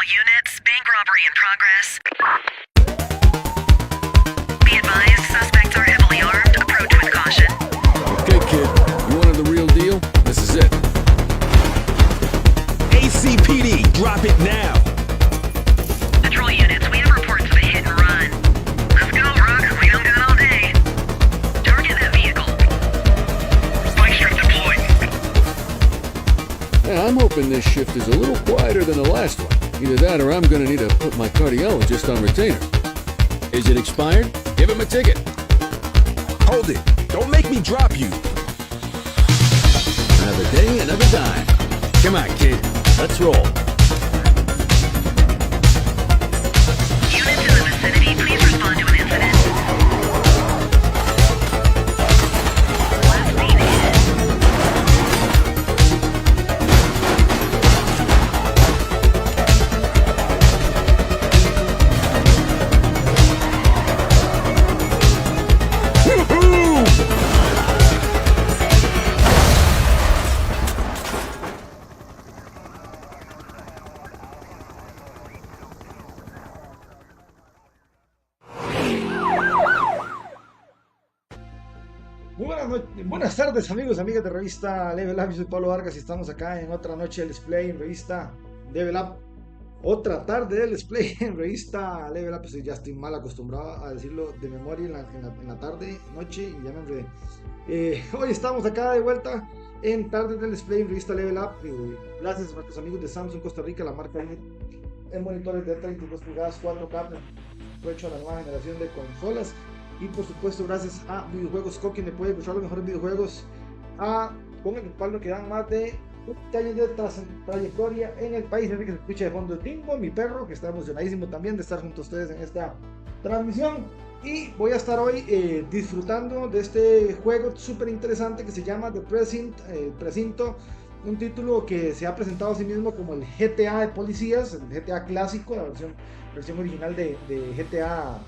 All units, bank robbery in progress. Be advised, suspects are heavily armed. Approach with caution. Okay, kid. You wanted the real deal? This is it. ACPD, drop it now. Patrol units, we have reports of a hit and run. Let's go, Rook. We don't got all day. Target that vehicle. Spike strip deployed. Yeah, I'm hoping this shift is a little quieter than the last one. Either that or I'm gonna need to put my cardiologist on retainer. Is it expired? Give him a ticket. Hold it. Don't make me drop you. Another day, another dime. Come on, kid. Let's roll. Units in the vicinity, please respond to an incident. Last seen ahead. Buenas tardes amigos, amigas de Revista Level Up. Yo soy Pablo Vargas y estamos acá en otra noche del display en Revista Level Up. Otra tarde del display en Revista Level Up. Pues ya estoy mal acostumbrado a decirlo de memoria en la tarde, noche y ya me enredé. Hoy estamos acá de vuelta en tarde del display en Revista Level Up. Gracias a nuestros amigos de Samsung Costa Rica, la marca en monitores de 32 pulgadas 4K, hecho a la nueva generación de consolas. Y por supuesto gracias a Videojuegos Coqui, me puede mostrar los mejores videojuegos con el respaldo que dan más de 20 años de trayectoria en el país. Así que se escucha de fondo Tingo, mi perro, que está emocionadísimo también de estar junto a ustedes en esta transmisión. Y voy a estar hoy disfrutando de este juego súper interesante que se llama The Precint, Precinto, un título que se ha presentado a sí mismo como el GTA de policías, el GTA clásico, la versión original de GTA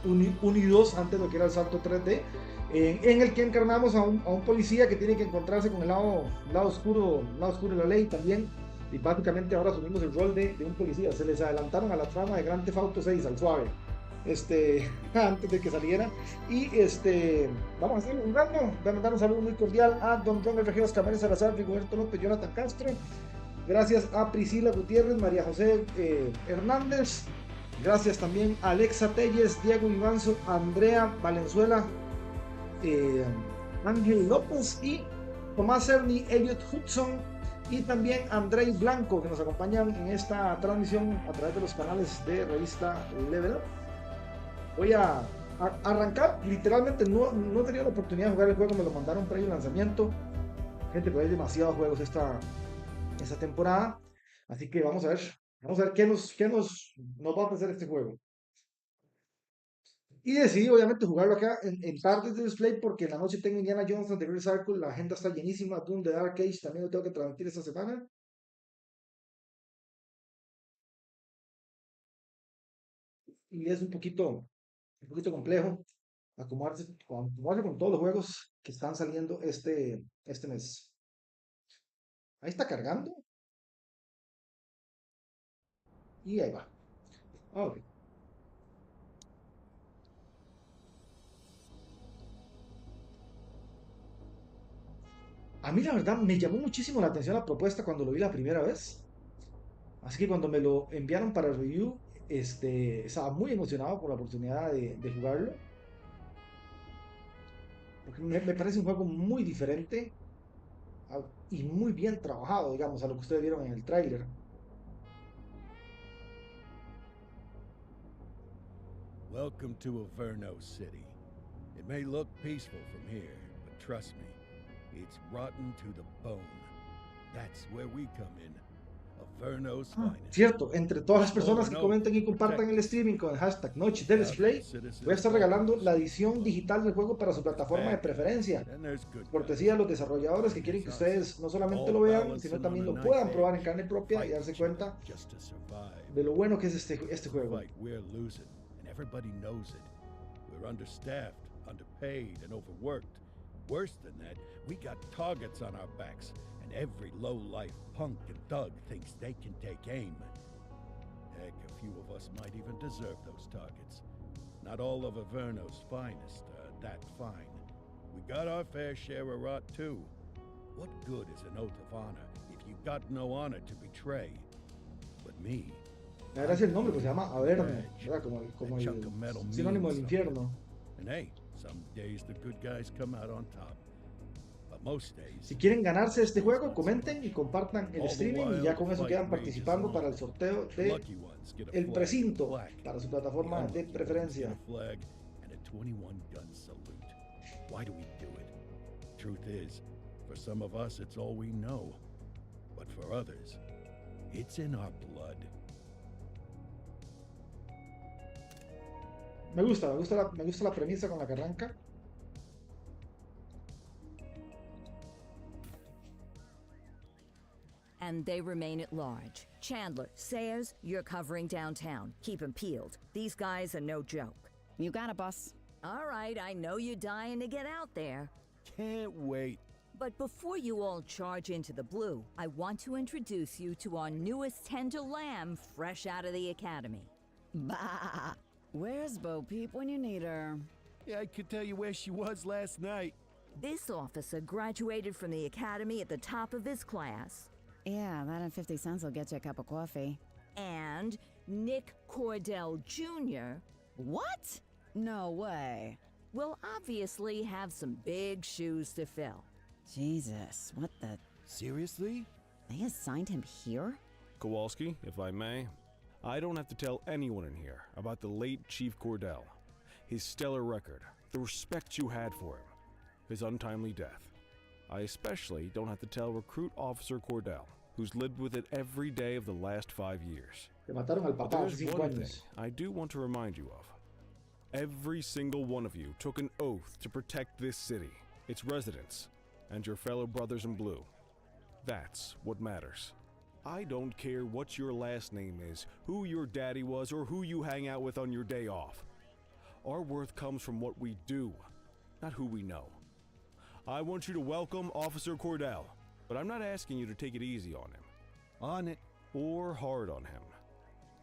1 y 2, antes de lo que era el salto 3D, en el que encarnamos a un policía que tiene que encontrarse con el lado oscuro de la ley también, y básicamente ahora asumimos el rol de un policía. Se les adelantaron a la trama de Grand Theft Auto 6 al suave, antes de que saliera, y vamos a hacer un rato. Voy a mandar un saludo muy cordial a Don Ron Regios Camares Salazar, Rigoberto López, Jonathan Castro, gracias a Priscila Gutiérrez, María José Hernández. Gracias también a Alexa Telles, Diego Ivanzo, Andrea Valenzuela, Ángel López y Tomás Cerny, Elliot Hudson y también Andrei Blanco, que nos acompañan en esta transmisión a través de los canales de Revista Level Up. Voy a arrancar. Literalmente no he tenido la oportunidad de jugar el juego, me lo mandaron previo lanzamiento. Gente, pero hay demasiados juegos esta temporada, así que vamos a ver qué nos va a ofrecer este juego. Y decidí obviamente jugarlo acá en tardes de display, porque en la noche tengo Indiana Jones and the Great Circle, la agenda está llenísima. Doom the Dark Age también lo tengo que transmitir esta semana. Y es un poquito complejo acomodarse con todos los juegos que están saliendo este mes. Ahí está cargando. Y ahí va. Okay. A mí la verdad me llamó muchísimo la atención la propuesta cuando lo vi la primera vez. Así que cuando me lo enviaron para review, estaba muy emocionado por la oportunidad de jugarlo. Porque me parece un juego muy diferente y muy bien trabajado, digamos, a lo que ustedes vieron en el tráiler. Welcome to Averno City. It may look peaceful from here, but trust me, it's rotten to the bone. That's where we come in. Averno's finest. Cierto, entre todas las personas que comenten y compartan el streaming con el hashtag Noche del Display, voy a estar regalando la edición digital del juego para su plataforma de preferencia. Cortesía a los desarrolladores que quieren que ustedes no solamente lo vean, sino también lo puedan probar en carne propia y darse cuenta de lo bueno que es este juego. Everybody knows it. We're understaffed, underpaid, and overworked. Worse than that, we got targets on our backs, and every low-life punk and thug thinks they can take aim. Heck, a few of us might even deserve those targets. Not all of Averno's finest are that fine. We got our fair share of rot too. What good is an oath of honor if you got no honor to betray? But me, Me da gracia el nombre, pues se llama Averno, ¿verdad? Como chunk of metal el sinónimo del means infierno. and hey, some days the good guys come out on top. But most days, Si quieren ganarse este juego, comenten y compartan el streaming y ya con eso quedan participando para el sorteo the de lucky ones get a El flag, Precinto black. para su The plataforma de unlucky ones preferencia. get a flag and a 21 gun salute. Why do we do it? Truth is, for some of us it's all we know. But for others, it's in our blood. Me gusta la premisa con la que arranca. And they remain at large. Chandler, Sayers, you're covering downtown. Keep 'em peeled. These guys are no joke. You got it, boss. All right, I know you're dying to get out there. Can't wait. But before you all charge into the blue, I want to introduce you to our newest tender lamb fresh out of the academy. Bah! Where's Bo Peep when you need her? Yeah, I could tell you where she was last night. This officer graduated from the academy at the top of his class. Yeah, that and 50 cents will get you a cup of coffee. And Nick Cordell Jr. What? No way. will obviously have some big shoes to fill. Jesus, what the? Seriously? They assigned him here? Kowalski, if I may, I don't have to tell anyone in here about the late Chief Cordell, his stellar record, the respect you had for him, his untimely death. I especially don't have to tell Recruit Officer Cordell, who's lived with it every day of the last 5 years. Le mataron al But papá hace there's 5 one thing años. I do want to remind you of. Every single one of you took an oath to protect this city, its residents, and your fellow brothers in blue. That's what matters. I don't care what your last name is, who your daddy was, or who you hang out with on your day off. Our worth comes from what we do, not who we know. I want you to welcome Officer Cordell, but I'm not asking you to take it easy on him. On it. Or hard on him.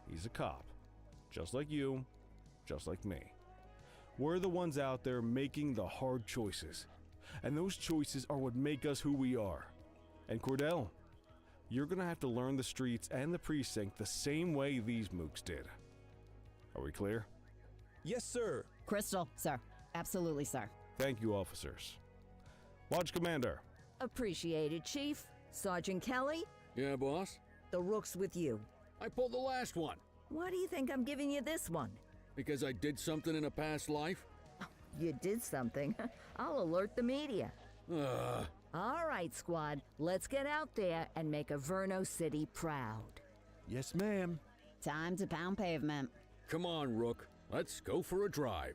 He's a cop, just like you, just like me. We're the ones out there making the hard choices, and those choices are what make us who we are. And Cordell, you're gonna have to learn the streets and the precinct the same way these mooks did. Are we clear? Yes, sir. Crystal, sir. Absolutely, sir. Thank you, officers. Lodge Commander. Appreciated, Chief. Sergeant Kelly, Yeah, boss? the rook's with you. I pulled the last one. Why do you think I'm giving you this one? Because I did something in a past life? You did something. I'll alert the media. Ugh. All right, squad, let's get out there and make Averno City proud. Yes, ma'am. Time to pound pavement. Come on, Rook. Let's go for a drive.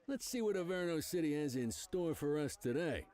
Let's see what Averno City has in store for us today.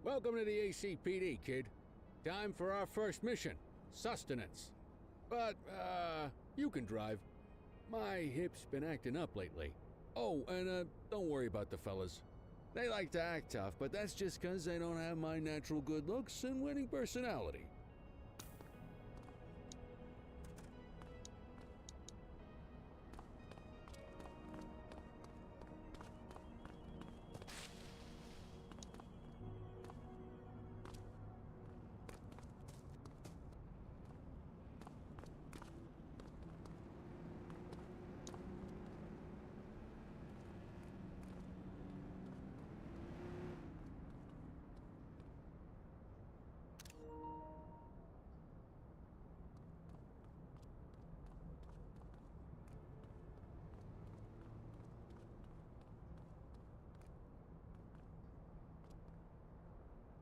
Welcome to the ACPD, kid. Time for our first mission, sustenance. But, you can drive. My hip's been acting up lately. Oh, and, don't worry about the fellas. They like to act tough, but that's just 'cause they don't have my natural good looks and winning personality.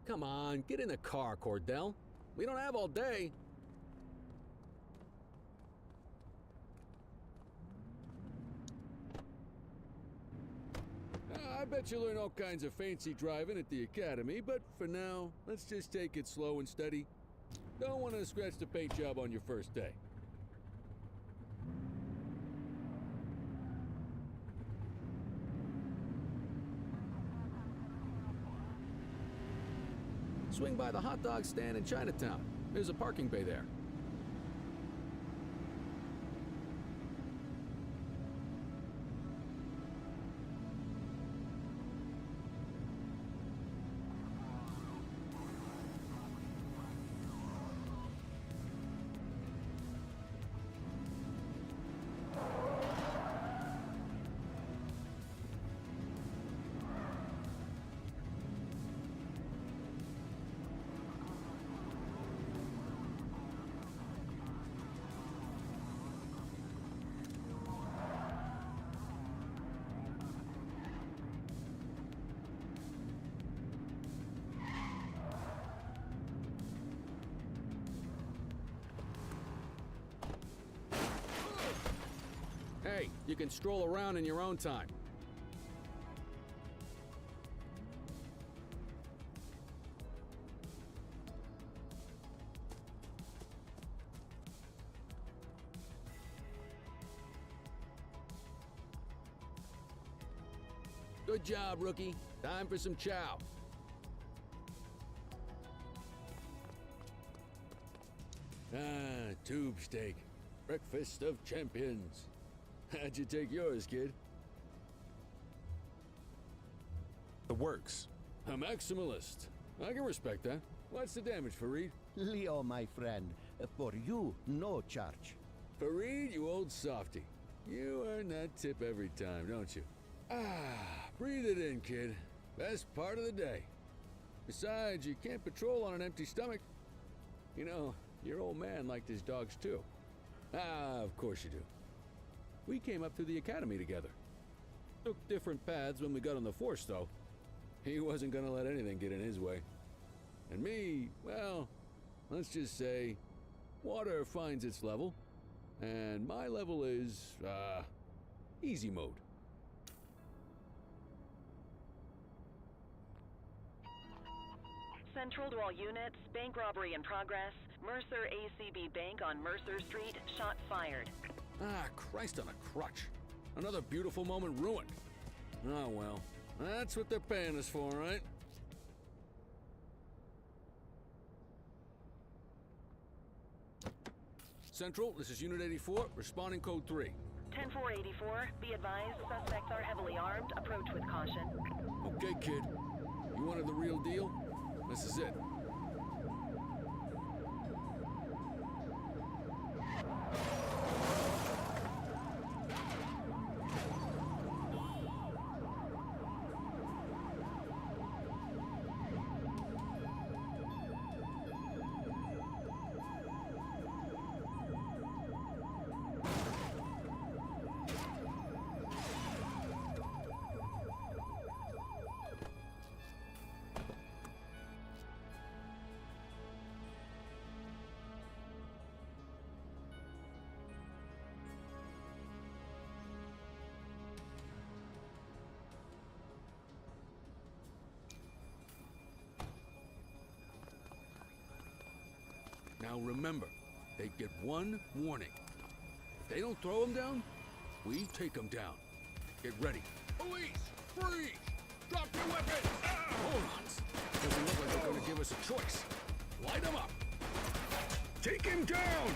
Come on, get in the car, Cordell. We don't have all day. I bet you learn all kinds of fancy driving at the academy, but for now, let's just take it slow and steady. Don't want to scratch the paint job on your first day. Swing by the hot dog stand in Chinatown. There's a parking bay there. Hey, you can stroll around in your own time. Good job, rookie. Time for some chow. Tube steak. Breakfast of champions. How'd you take yours, kid? The works. A maximalist. I can respect that. What's the damage, Fareed? Leo, my friend, for you, no charge. Fareed, you old softy. You earn that tip every time, don't you? Breathe it in, kid. Best part of the day. Besides, you can't patrol on an empty stomach. You know, your old man liked his dogs too. Of course you do. We came up through the academy together. Took different paths when we got on the force, though. He wasn't gonna let anything get in his way. And me, well, let's just say, water finds its level, and my level is, easy mode. Central to all units, bank robbery in progress. Mercer ACB Bank on Mercer Street, shot fired. Christ on a crutch. Another beautiful moment ruined. Oh well, that's what they're paying us for, right? Central, this is Unit 84, responding code 3. 10-484, be advised, suspects are heavily armed. Approach with caution. Okay, kid. You wanted the real deal? This is it. Now remember, they get one warning. If they don't throw them down, we take them down. Get ready. Police! Freeze! Drop your weapons! Morons! Doesn't look like they're gonna give us a choice. Light them up! Take him down!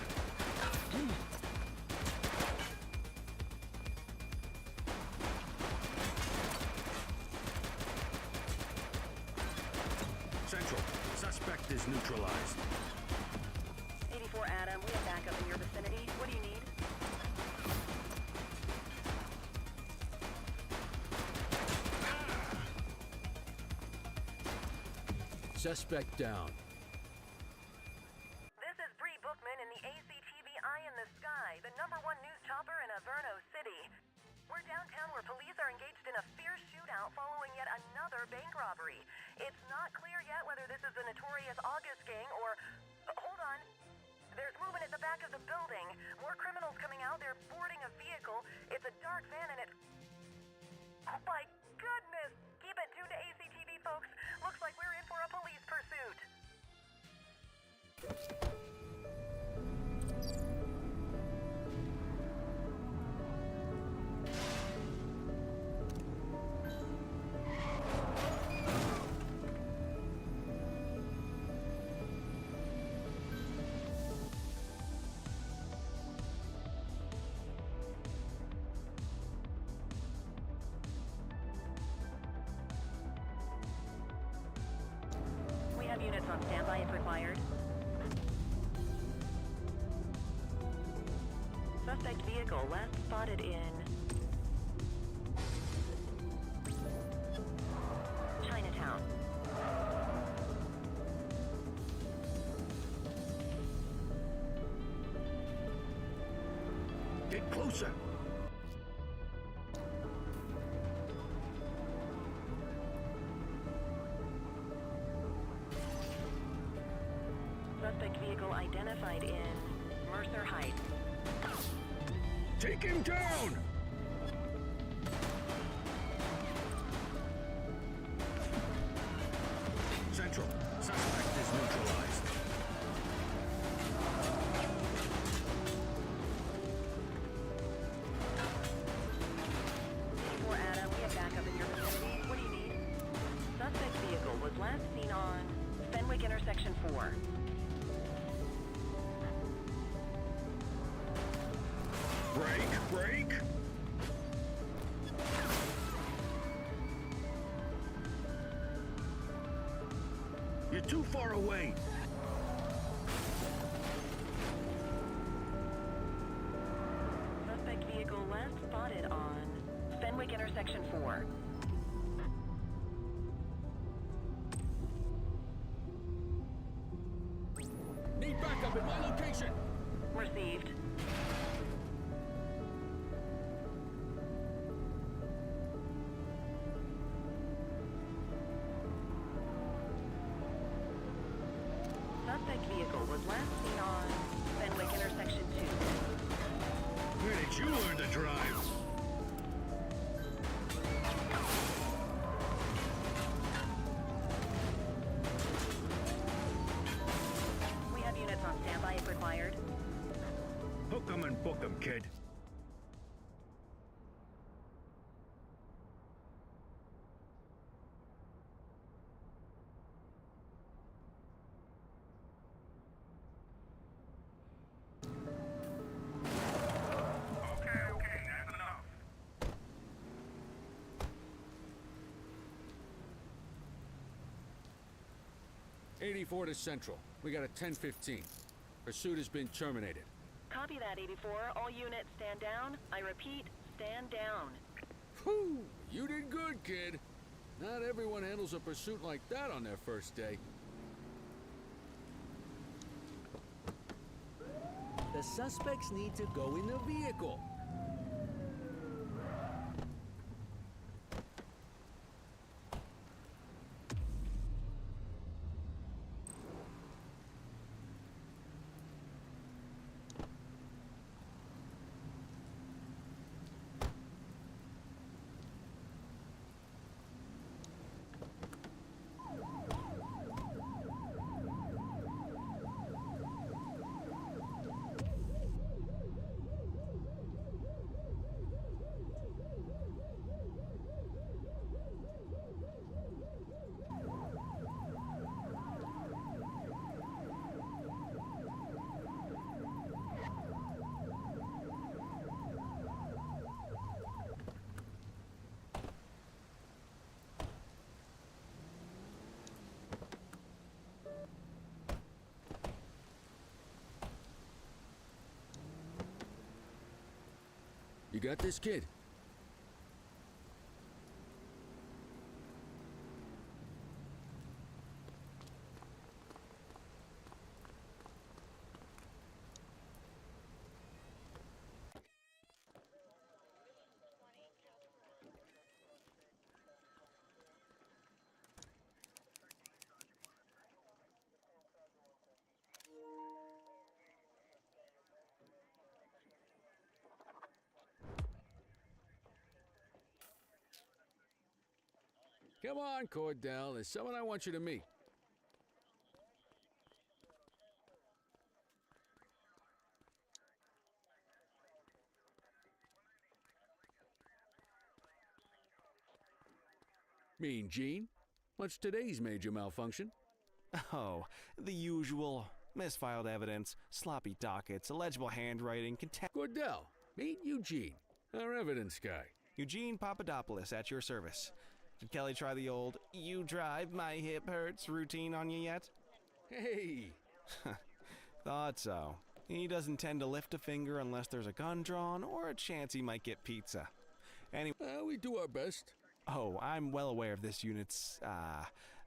Central, suspect is neutralized. 84 Adam, we have backup in your vicinity. What do you need? Suspect down. This is Bree Bookman in the ACTV Eye in the Sky, the #1 news chopper in Averno City. We're downtown where police are engaged in a fierce shootout following yet another bank robbery. It's not clear yet whether this is the notorious August gang or... hold on. There's movement at the back of the building. More criminals coming out. They're boarding a vehicle. It's a dark van and it... oh my goodness! Keep it tuned to ACTV, folks. Looks like we're in for a police pursuit. Units on standby if required. Suspect vehicle last spotted in Chinatown. Get closer! Suspect vehicle identified in Mercer Heights. Take him down! Central, suspect is neutralized. Adam, we have backup in your vicinity. What do you need? Suspect vehicle was last seen on Fenwick Intersection 4. Break! You're too far away! Suspect vehicle last spotted on Fenwick Intersection 4. Need backup at my location! Received. Suspect vehicle was last seen on Fenwick Intersection 2. Where did you learn to drive? We have units on standby if required. Hook 'em and book 'em, kid. Okay, that's enough. 84 to Central. We got a 10-15. Pursuit has been terminated. Copy that, 84. All units stand down. I repeat, stand down. Whew! You did good, kid. Not everyone handles a pursuit like that on their first day. The suspects need to go in the vehicle. You got this, kid? Come on, Cordell. There's someone I want you to meet. Mean Gene? What's today's major malfunction? Oh, the usual. Misfiled evidence, sloppy dockets, illegible handwriting, Cordell, meet Eugene, our evidence guy. Eugene Papadopoulos at your service. Did Kelly try the old, you drive, my hip hurts routine on you yet? Hey! Thought so. He doesn't tend to lift a finger unless there's a gun drawn or a chance he might get pizza. Anyway, we do our best. Oh, I'm well aware of this unit's,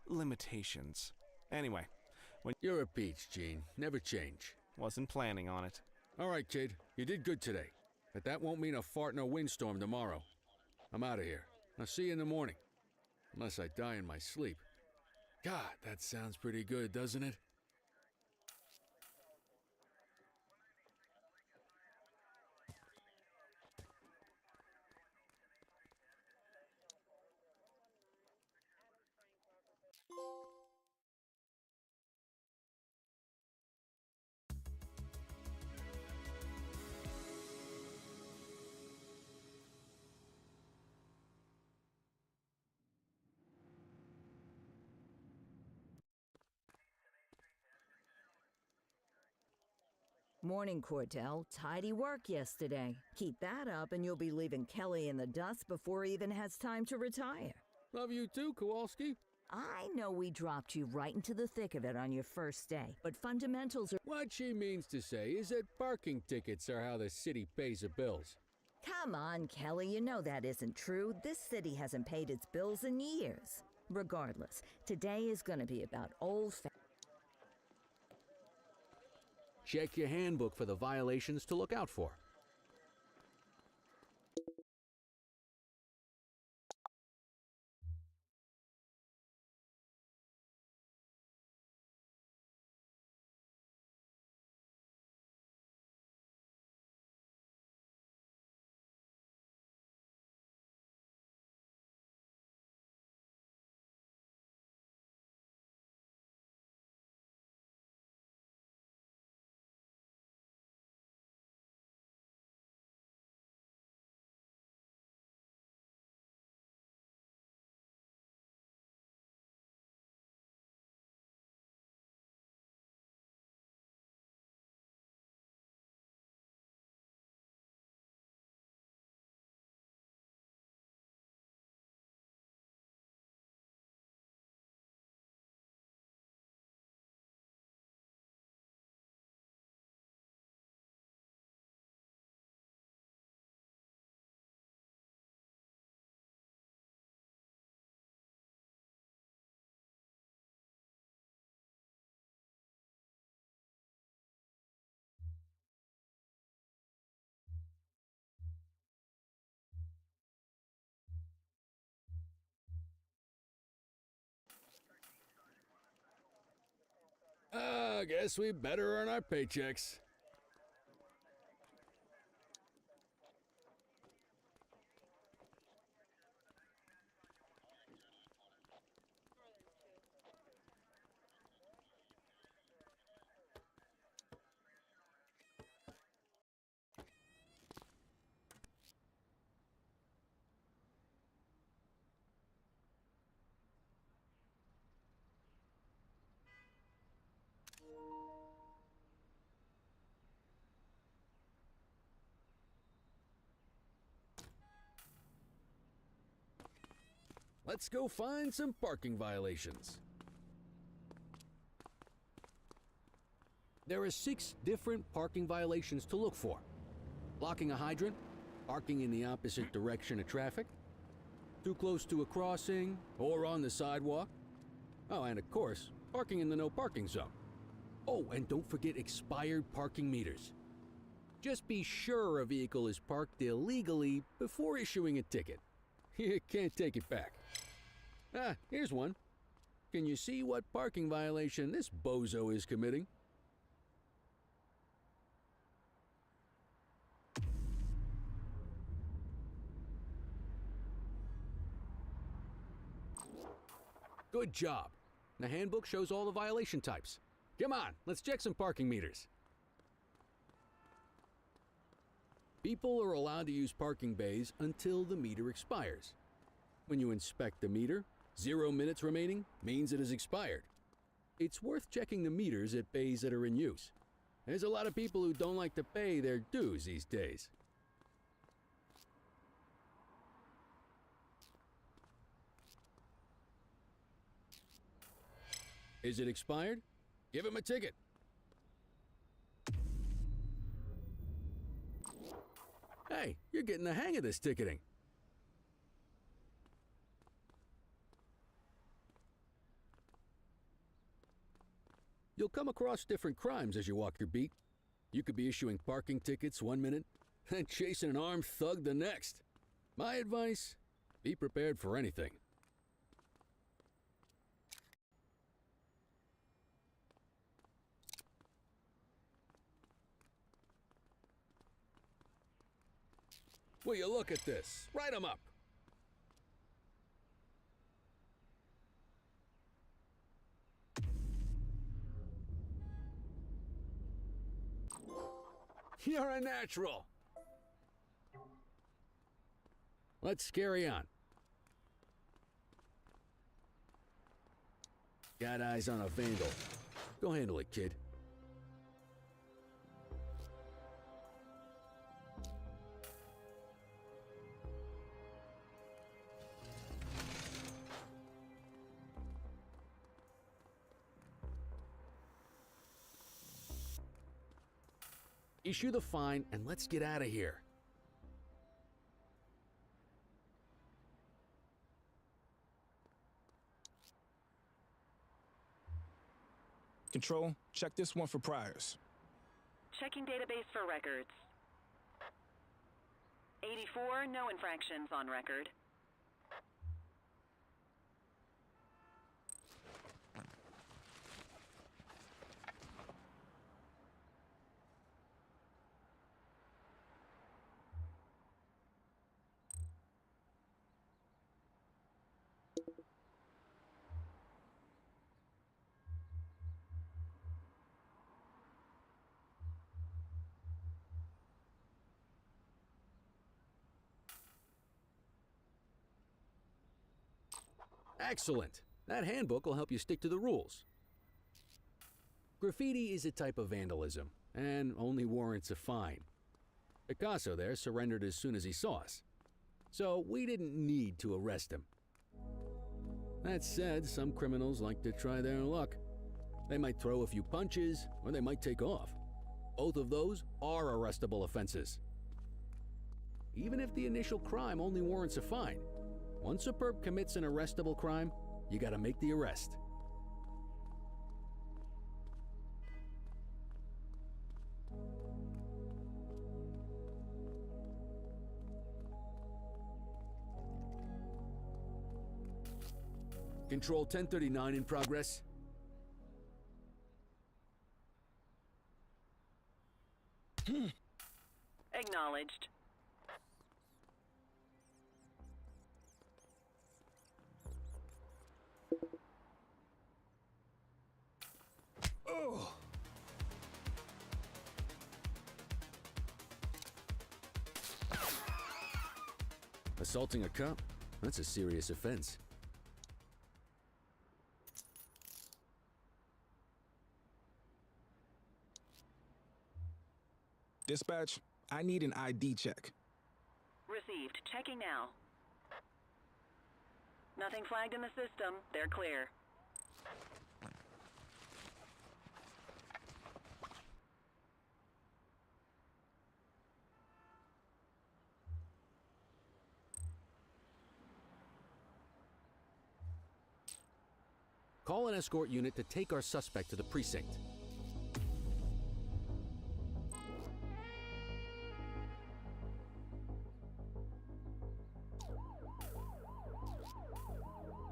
limitations. Anyway, when You're a peach, Gene. Never change. Wasn't planning on it. All right, kid. You did good today. But that won't mean a fart in a windstorm tomorrow. I'm out of here. I'll see you in the morning. Unless I die in my sleep. God, that sounds pretty good, doesn't it? Morning, Cordell. Tidy work yesterday. Keep that up and you'll be leaving Kelly in the dust before he even has time to retire. Love you too, Kowalski. I know we dropped you right into the thick of it on your first day, but fundamentals are— What she means to say is that parking tickets are how the city pays the bills. Come on, Kelly, you know that isn't true. This city hasn't paid its bills in years. Regardless, today is going to be about old-fashioned— Check your handbook for the violations to look out for. Guess we better earn our paychecks. Let's go find some parking violations. There are 6 different parking violations to look for. Blocking a hydrant, Parking in the opposite direction of traffic, too close to a crossing, or on the sidewalk. Oh, and of course, parking in the no parking zone. Oh, and don't forget expired parking meters. Just be sure a vehicle is parked illegally before issuing a ticket. You can't take it back. Ah, here's one. Can you see what parking violation this bozo is committing? Good job. The handbook shows all the violation types. Come on, let's check some parking meters. People are allowed to use parking bays until the meter expires. When you inspect the meter, 0 minutes remaining means it has expired. It's worth checking the meters at bays that are in use. There's a lot of people who don't like to pay their dues these days. Is it expired? Give him a ticket. Hey, you're getting the hang of this ticketing. You'll come across different crimes as you walk your beat. You could be issuing parking tickets 1 minute, and chasing an armed thug the next. My advice, be prepared for anything. Will you look at this? Write 'em up. You're a natural. Let's carry on. Got eyes on a vandal. Go handle it, kid. Issue the fine and let's get out of here. Control, check this one for priors. Checking database for records. 84, no infractions on record. Excellent. That handbook will help you stick to the rules. Graffiti is a type of vandalism, and only warrants a fine. Picasso there surrendered as soon as he saw us, so we didn't need to arrest him. That said, some criminals like to try their luck. They might throw a few punches, or they might take off. Both of those are arrestable offenses. Even if the initial crime only warrants a fine, once a perp commits an arrestable crime, you gotta make the arrest. Control 1039 in progress. Acknowledged. Oh. Assaulting a cop? That's a serious offense. Dispatch, I need an ID check. Received. Checking now. Nothing flagged in the system. They're clear. Call an escort unit to take our suspect to the precinct.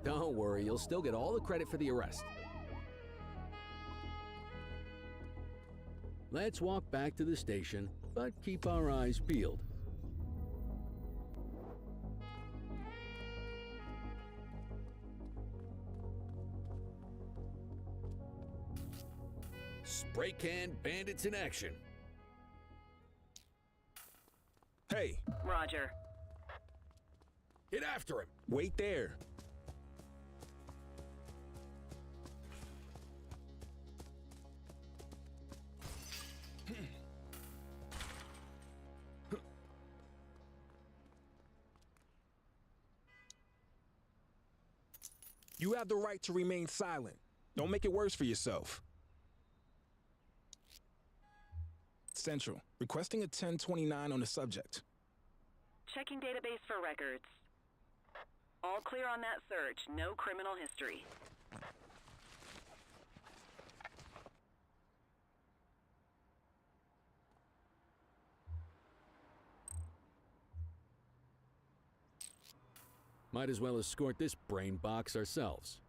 Don't worry, you'll still get all the credit for the arrest. Let's walk back to the station, but keep our eyes peeled. Spray can bandits in action. Hey, Roger. Get after him. wait there. You have the right to remain silent. Don't make it worse for yourself. Central, requesting a 1029 on the subject. Checking database for records. All clear on that search. No criminal history. Might as well escort this brain box ourselves.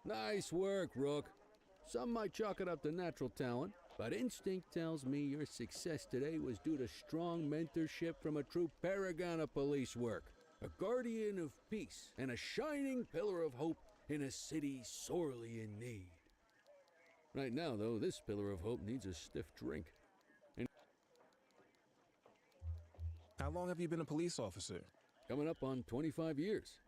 Nice work, Rook. Some might chalk it up to natural talent, but instinct tells me your success today was due to strong mentorship from a true paragon of police work, a guardian of peace, and a shining pillar of hope in a city sorely in need. Right now, though, this pillar of hope needs a stiff drink. How long have you been a police officer? Coming up on 25 years.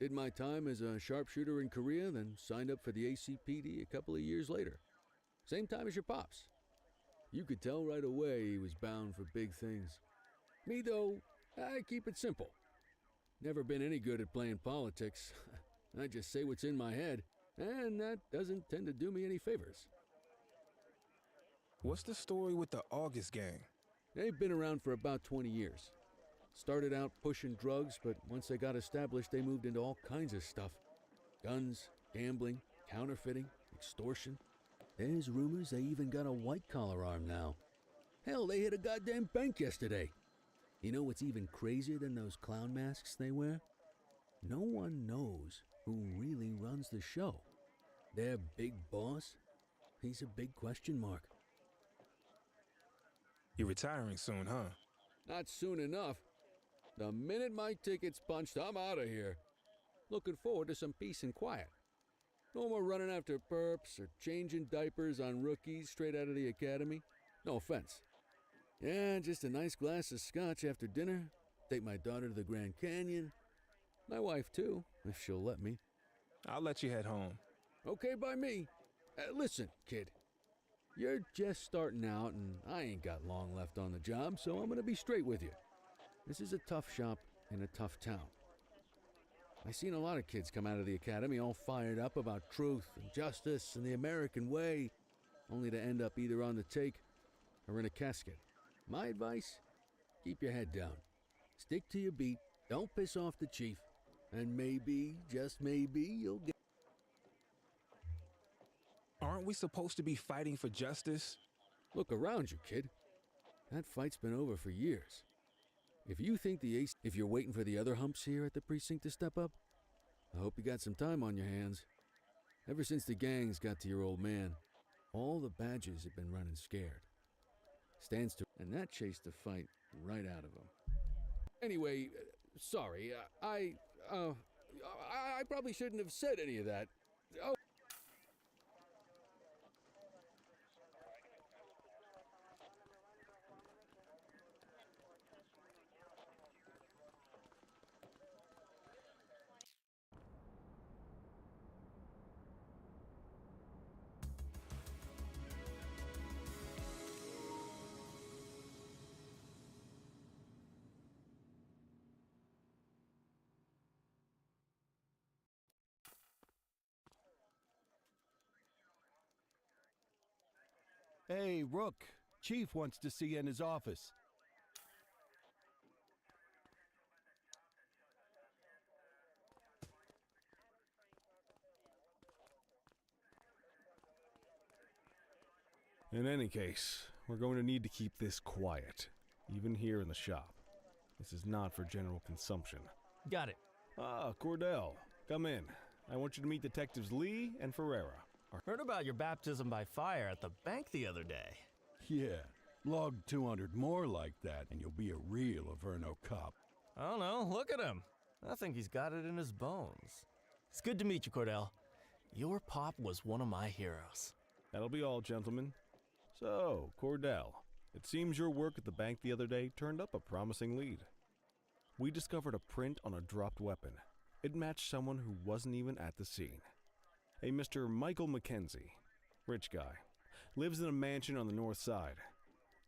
Did my time as a sharpshooter in Korea, then signed up for the ACPD a couple of years later. Same time as your pops. You could tell right away he was bound for big things. Me, though, I keep it simple. Never been any good at playing politics. I just say what's in my head, and that doesn't tend to do me any favors. What's the story with the August gang? They've been around for about 20 years. Started out pushing drugs, but once they got established, they moved into all kinds of stuff. Guns, gambling, counterfeiting, extortion. There's rumors they even got a white-collar arm now. Hell, they hit a goddamn bank yesterday. You know what's even crazier than those clown masks they wear? No one knows who really runs the show. Their big boss? He's a big question mark. You're retiring soon, huh? Not soon enough. The minute my ticket's punched, I'm out of here. Looking forward to some peace and quiet. No more running after perps or changing diapers on rookies straight out of the academy. No offense. Yeah, just a nice glass of scotch after dinner. Take my daughter to the Grand Canyon. My wife, too, if she'll let me. I'll let you head home. Okay by me. Listen, kid. You're just starting out, and I ain't got long left on the job, so I'm gonna be straight with you. This is a tough shop in a tough town. I seen a lot of kids come out of the academy all fired up about truth and justice and the American way, only to end up either on the take or in a casket. My advice? Keep your head down. Stick to your beat, don't piss off the chief, and maybe, just maybe, you'll get... Aren't we supposed to be fighting for justice? Look around you, kid. That fight's been over for years. If you think if you're waiting for the other humps here at the precinct to step up, I hope you got some time on your hands. Ever since the gangs got to your old man, all the badges have been running scared. Stands to, and that chased the fight right out of him. Anyway, sorry, I probably shouldn't have said any of that. Oh. Hey, Rook. Chief wants to see you in his office. In any case, we're going to need to keep this quiet, even here in the shop. This is not for general consumption. Got it. Ah, Cordell, come in. I want you to meet Detectives Lee and Ferreira. Heard about your baptism by fire at the bank the other day. Yeah, log 200 more like that and you'll be a real Averno cop. I don't know, look at him. I think he's got it in his bones. It's good to meet you, Cordell. Your pop was one of my heroes. That'll be all, gentlemen. So, Cordell, it seems your work at the bank the other day turned up a promising lead. We discovered a print on a dropped weapon. It matched someone who wasn't even at the scene. A Mr. Michael Mackenzie, rich guy, lives in a mansion on the north side.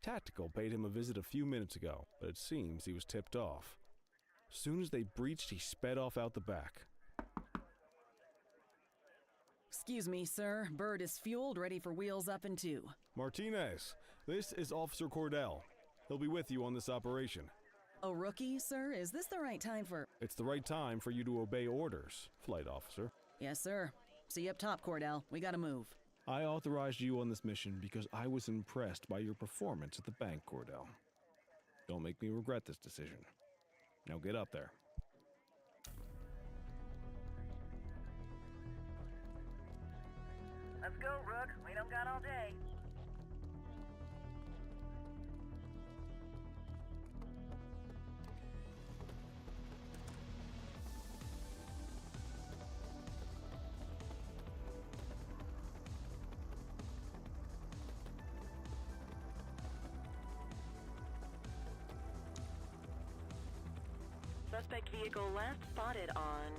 Tactical paid him a visit a few minutes ago, but it seems he was tipped off. Soon as they breached, he sped off out the back. Excuse me, sir. Bird is fueled, ready for wheels up in 2. Martinez, this is Officer Cordell. He'll be with you on this operation. A rookie, sir? Is this the right time for... It's the right time for you to obey orders, flight officer. Yes, sir. See you up top, Cordell. We gotta move. I authorized you on this mission because I was impressed by your performance at the bank, Cordell. Don't make me regret this decision. Now get up there. Let's go, Rook. We don't got all day. Suspect vehicle last spotted on...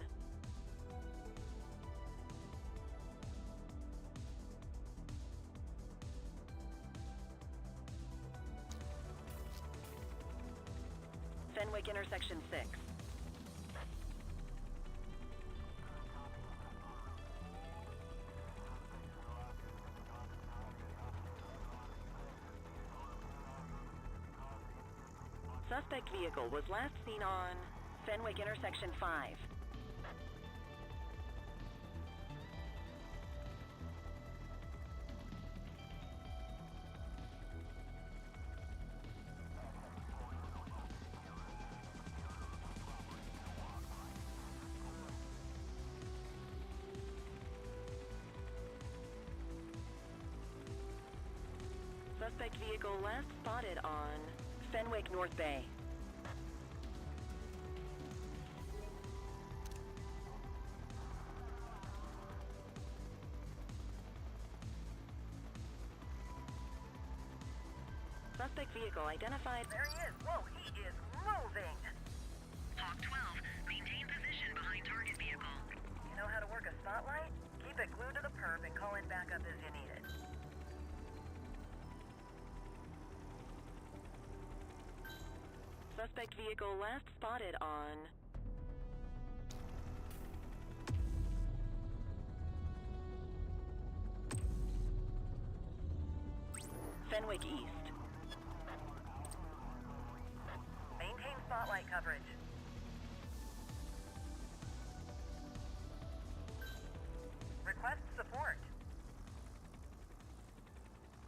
Fenwick intersection 6. Suspect vehicle was last seen on Fenwick intersection 5. Suspect vehicle last spotted on Fenwick North Bay. Suspect vehicle identified. There he is. Whoa, he is moving. Hawk 12, maintain position behind target vehicle. You know how to work a spotlight? Keep it glued to the perp and call in backup as you need it. Suspect vehicle last spotted on Fenwick East. Maintain spotlight coverage. Request support.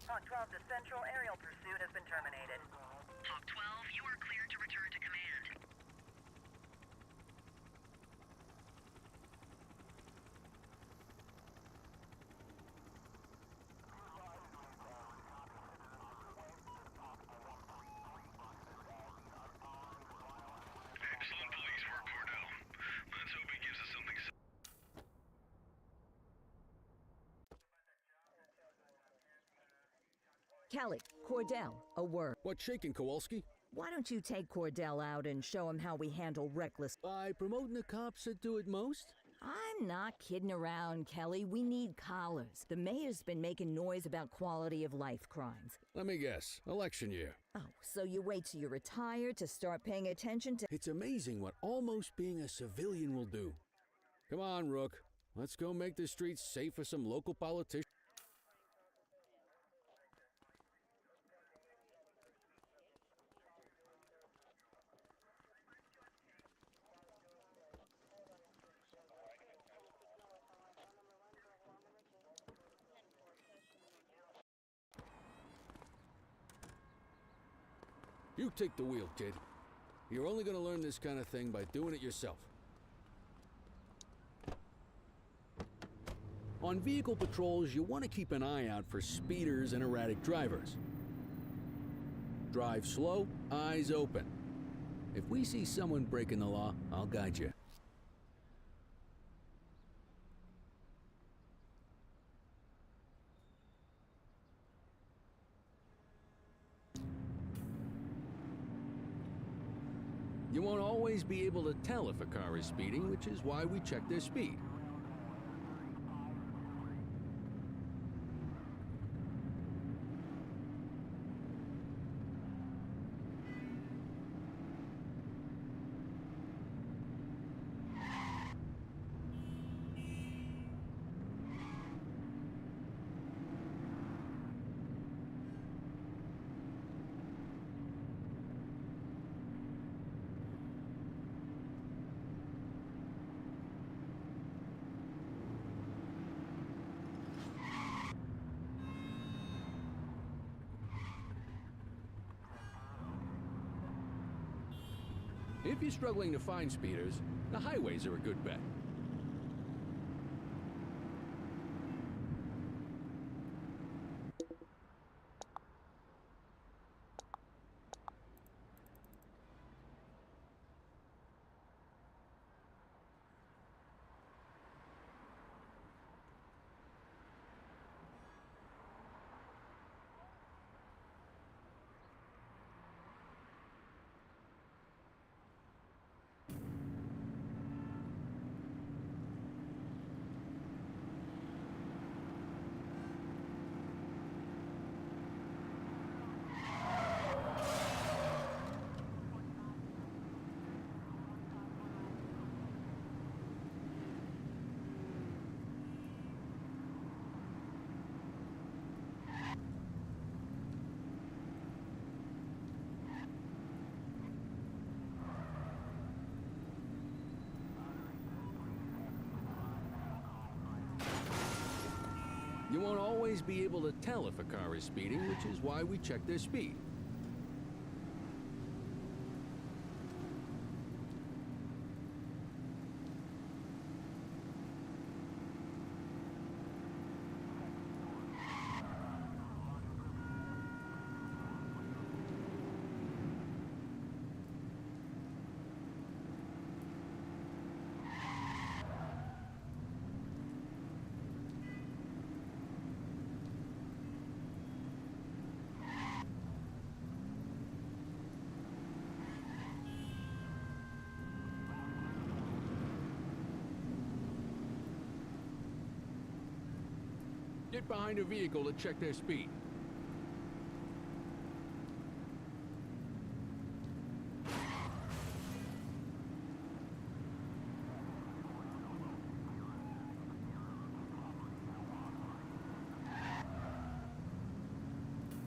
Hawk 12 to Central aerial pursuit has been terminated. Hawk 12, you are cleared to return to command. Excellent police work, Cordell. Let's hope he gives us something. Kelly, Cordell, a word. What's shaking, Kowalski? Why don't you take Cordell out and show him how we handle reckless... By promoting the cops that do it most? I'm not kidding around, Kelly. We need collars. The mayor's been making noise about quality of life crimes. Let me guess. Election year. Oh, so you wait till you're retired to start paying attention to... It's amazing what almost being a civilian will do. Come on, Rook. Let's go make the streets safe for some local politicians. You take the wheel, kid. You're only gonna learn this kind of thing by doing it yourself. On vehicle patrols, you want to keep an eye out for speeders and erratic drivers. Drive slow, eyes open. If we see someone breaking the law, I'll guide you. You won't always be able to tell if a car is speeding, which is why we check their speed. If you're struggling to find speeders, the highways are a good bet. You won't always be able to tell if a car is speeding, which is why we check their speed. Get behind a vehicle to check their speed.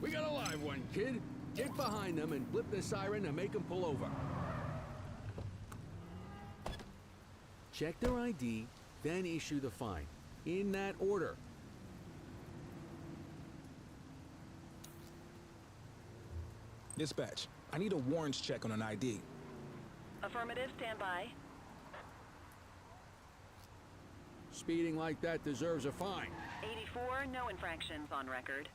We got a live one, kid. Get behind them and flip the siren to make them pull over. Check their ID, then issue the fine. In that order. Dispatch, I need a warrants check on an ID. Affirmative, stand by. Speeding like that deserves a fine. 84, no infractions on record.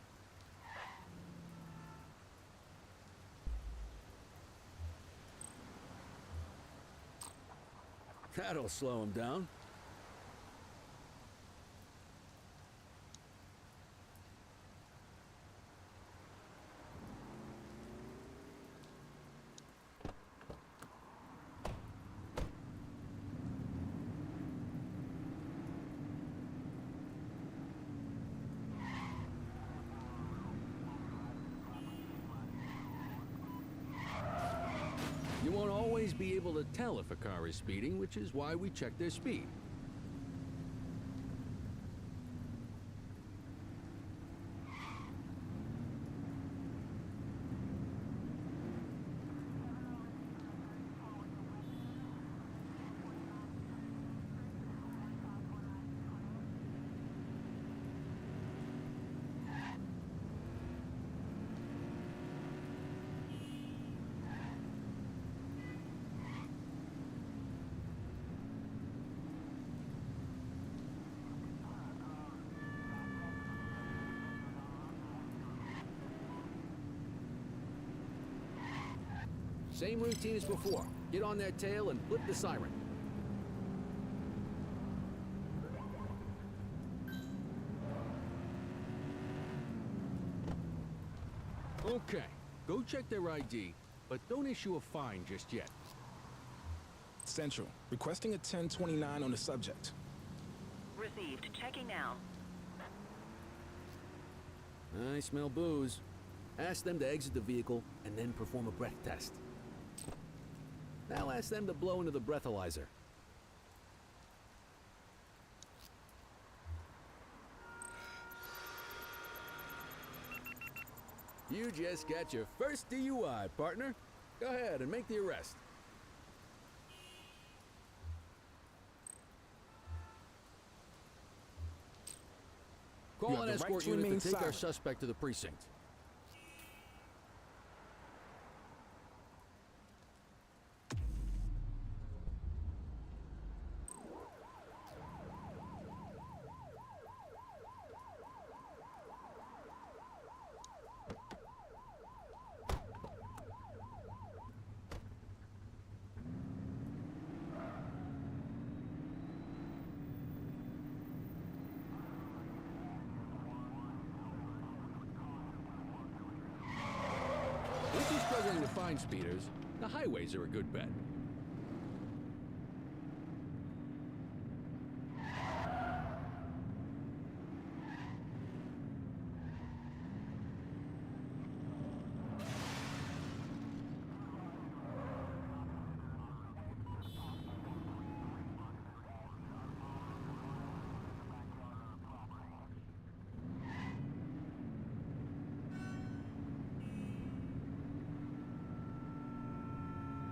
That'll slow him down. always be able to tell if a car is speeding, which is why we check their speed. Same routine as before. Get on their tail and flip the siren. Okay, go check their ID, but don't issue a fine just yet. Central, requesting a 1029 on the subject. Received. Checking now. I smell booze. Ask them to exit the vehicle and then perform a breath test. Now ask them to blow into the breathalyzer. You just got your first DUI, partner. Go ahead and make the arrest. Call an escort unit to take our suspect to the precinct. If you're struggling to find speeders, the highways are a good bet.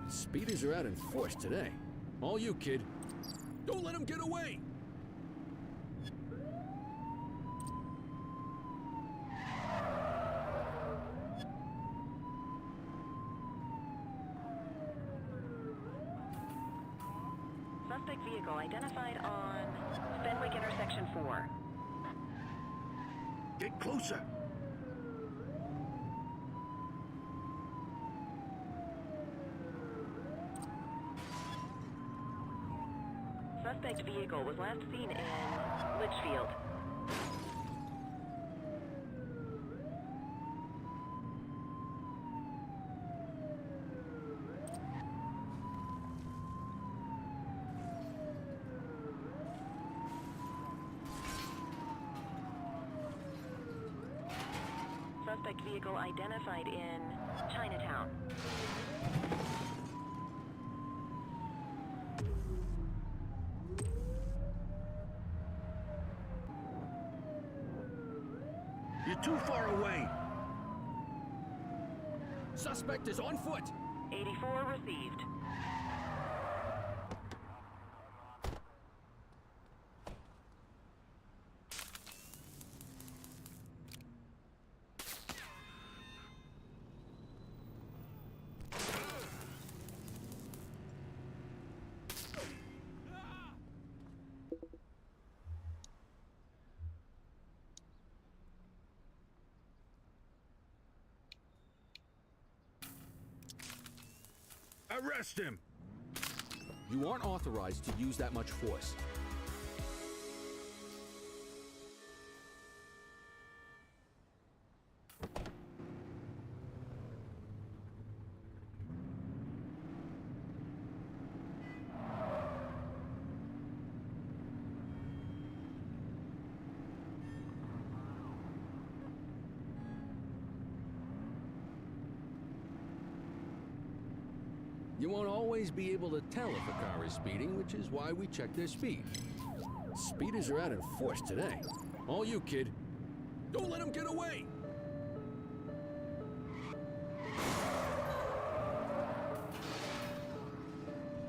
Speeders are out in force today. All you, kid. Don't let them get away! Suspect vehicle identified on Fenwick intersection 4. Get closer! Suspect vehicle was last seen in Litchfield. Suspect vehicle identified in Chinatown. You're too far away. Suspect is on foot. 84 received. Arrest him! You aren't authorized to use that much force. You won't always be able to tell if a car is speeding, which is why we check their speed. Speeders are out in force today. All you, kid. Don't let them get away!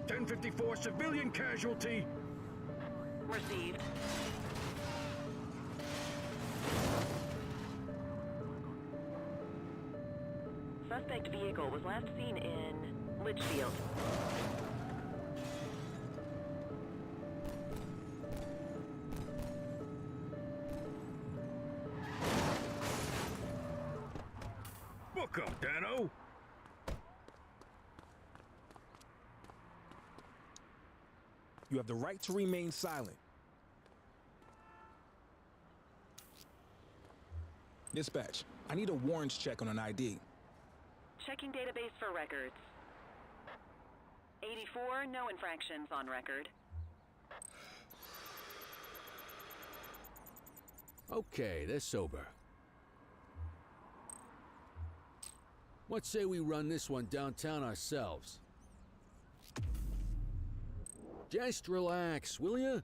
1054 civilian casualty. Received. Suspect vehicle was last seen in Litchfield. Book 'em, Dano. You have the right to remain silent. Dispatch, I need a warrants check on an ID. Checking database for records. 84, no infractions on record. Okay, they're sober. What say we run this one downtown ourselves? Just relax, will ya?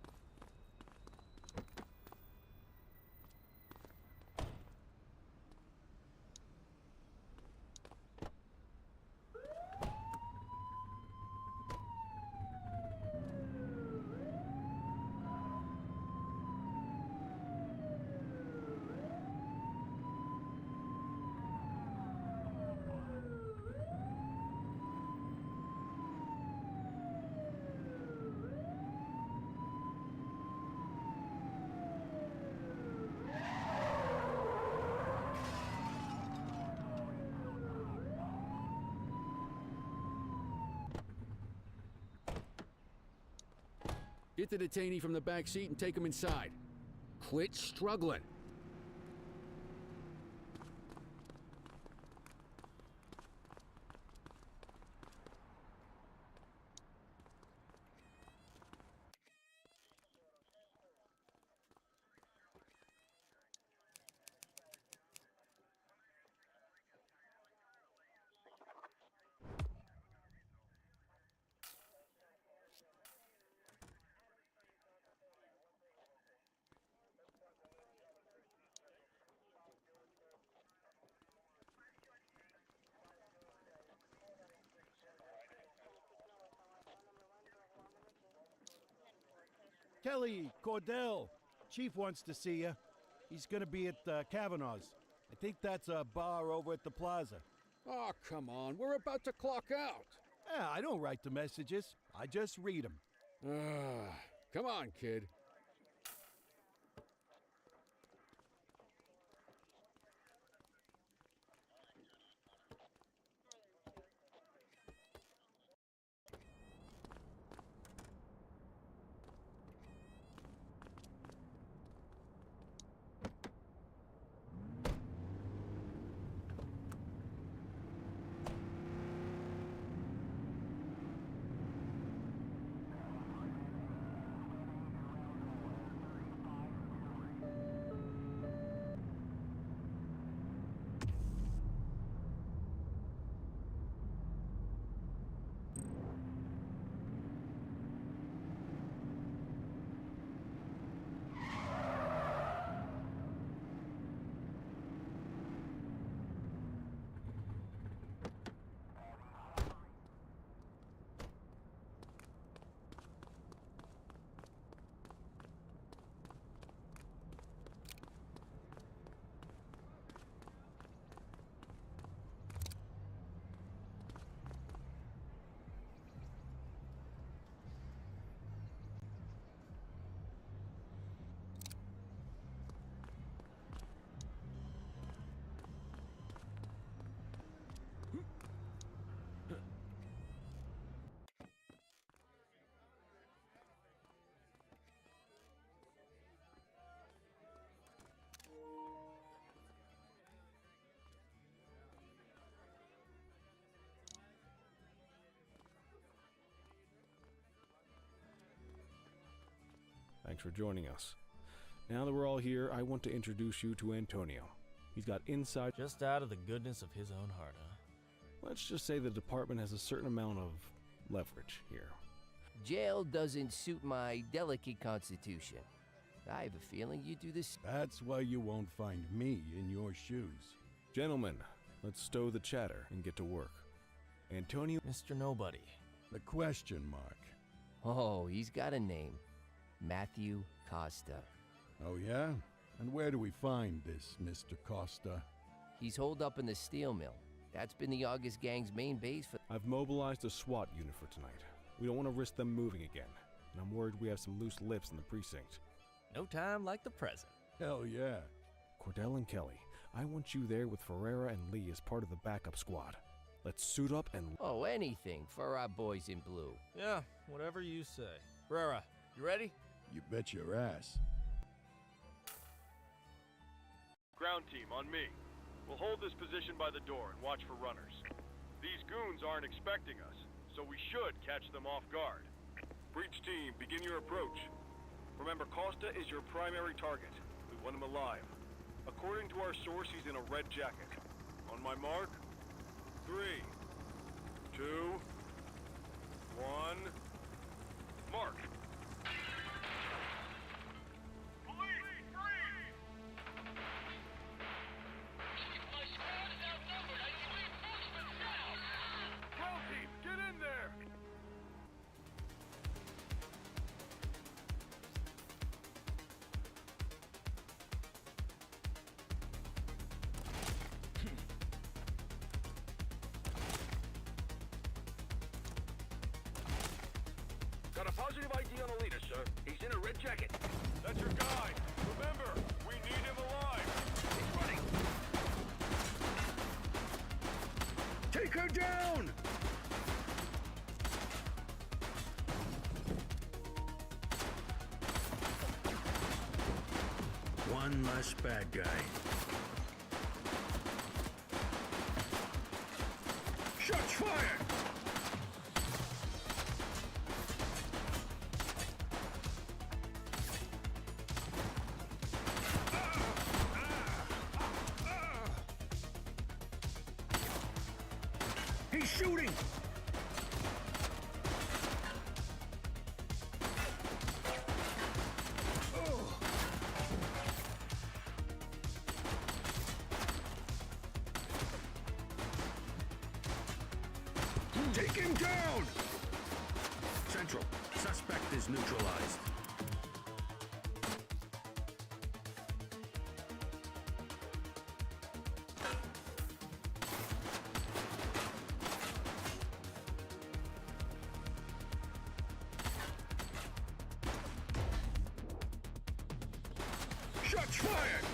Get the detainee from the back seat and take him inside. Quit struggling. Kelly, Cordell, Chief wants to see you. He's gonna be at Kavanaugh's. I think that's a bar over at the plaza. Oh, come on. We're about to clock out. Yeah, I don't write the messages. I just read them. Come on, kid. Thanks for joining us. Now that we're all here, I want to introduce you to Antonio. He's got inside... Just out of the goodness of his own heart, huh? Let's just say the department has a certain amount of leverage here. Jail doesn't suit my delicate constitution. I have a feeling you do this. That's why you won't find me in your shoes. Gentlemen, let's stow the chatter and get to work. Antonio... Mr. Nobody. The question mark. Oh, he's got a name. Matthew Costa. Oh, yeah? And where do we find this Mr. Costa? He's holed up in the steel mill. That's been the August Gang's main base for... I've mobilized a SWAT unit for tonight. We don't want to risk them moving again, and I'm worried we have some loose lips in the precinct. No time like the present. Hell yeah. Cordell and Kelly, I want you there with Ferreira and Lee as part of the backup squad. Let's suit up and... Oh, anything for our boys in blue. Yeah, whatever you say. Ferreira, you ready? You bet your ass. Ground team, on me. We'll hold this position by the door and watch for runners. These goons aren't expecting us, so we should catch them off guard. Breach team, begin your approach. Remember, Costa is your primary target. We want him alive. According to our source, he's in a red jacket. On my mark, 3, 2, 1, mark. Got a positive ID on the leader, sir. He's in a red jacket. That's your guy. Remember, we need him alive. He's running. Take her down! One less bad guy. Shots fired! He's shooting! Take him down! Central, suspect is neutralized. Shots fired!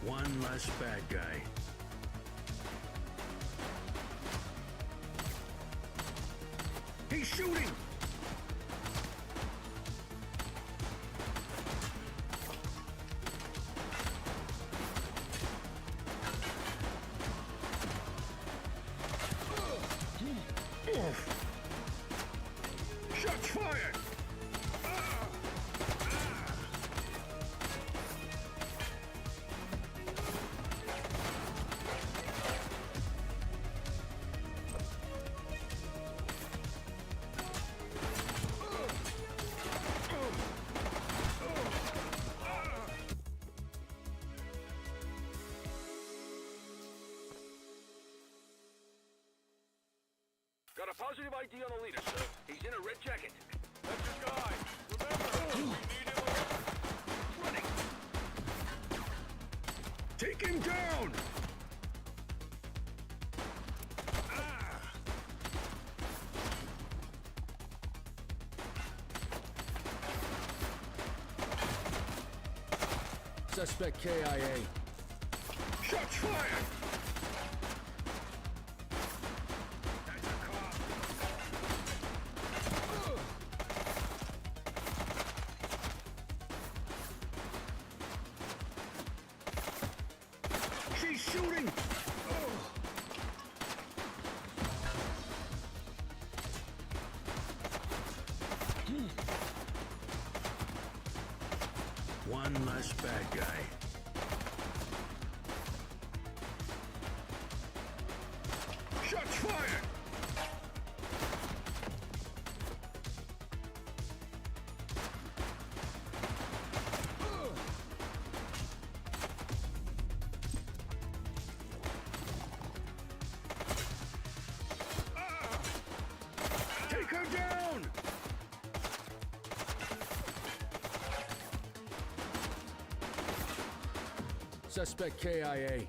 One less bad guy. He's shooting! Shots fired! Got a positive ID on the leader, sir. He's in a red jacket. That's your guy. Remember, we need him alive. Running. Take him down! Suspect KIA. Shots fired! She's shooting! One less bad guy. Shots fired! Take her down! Suspect KIA.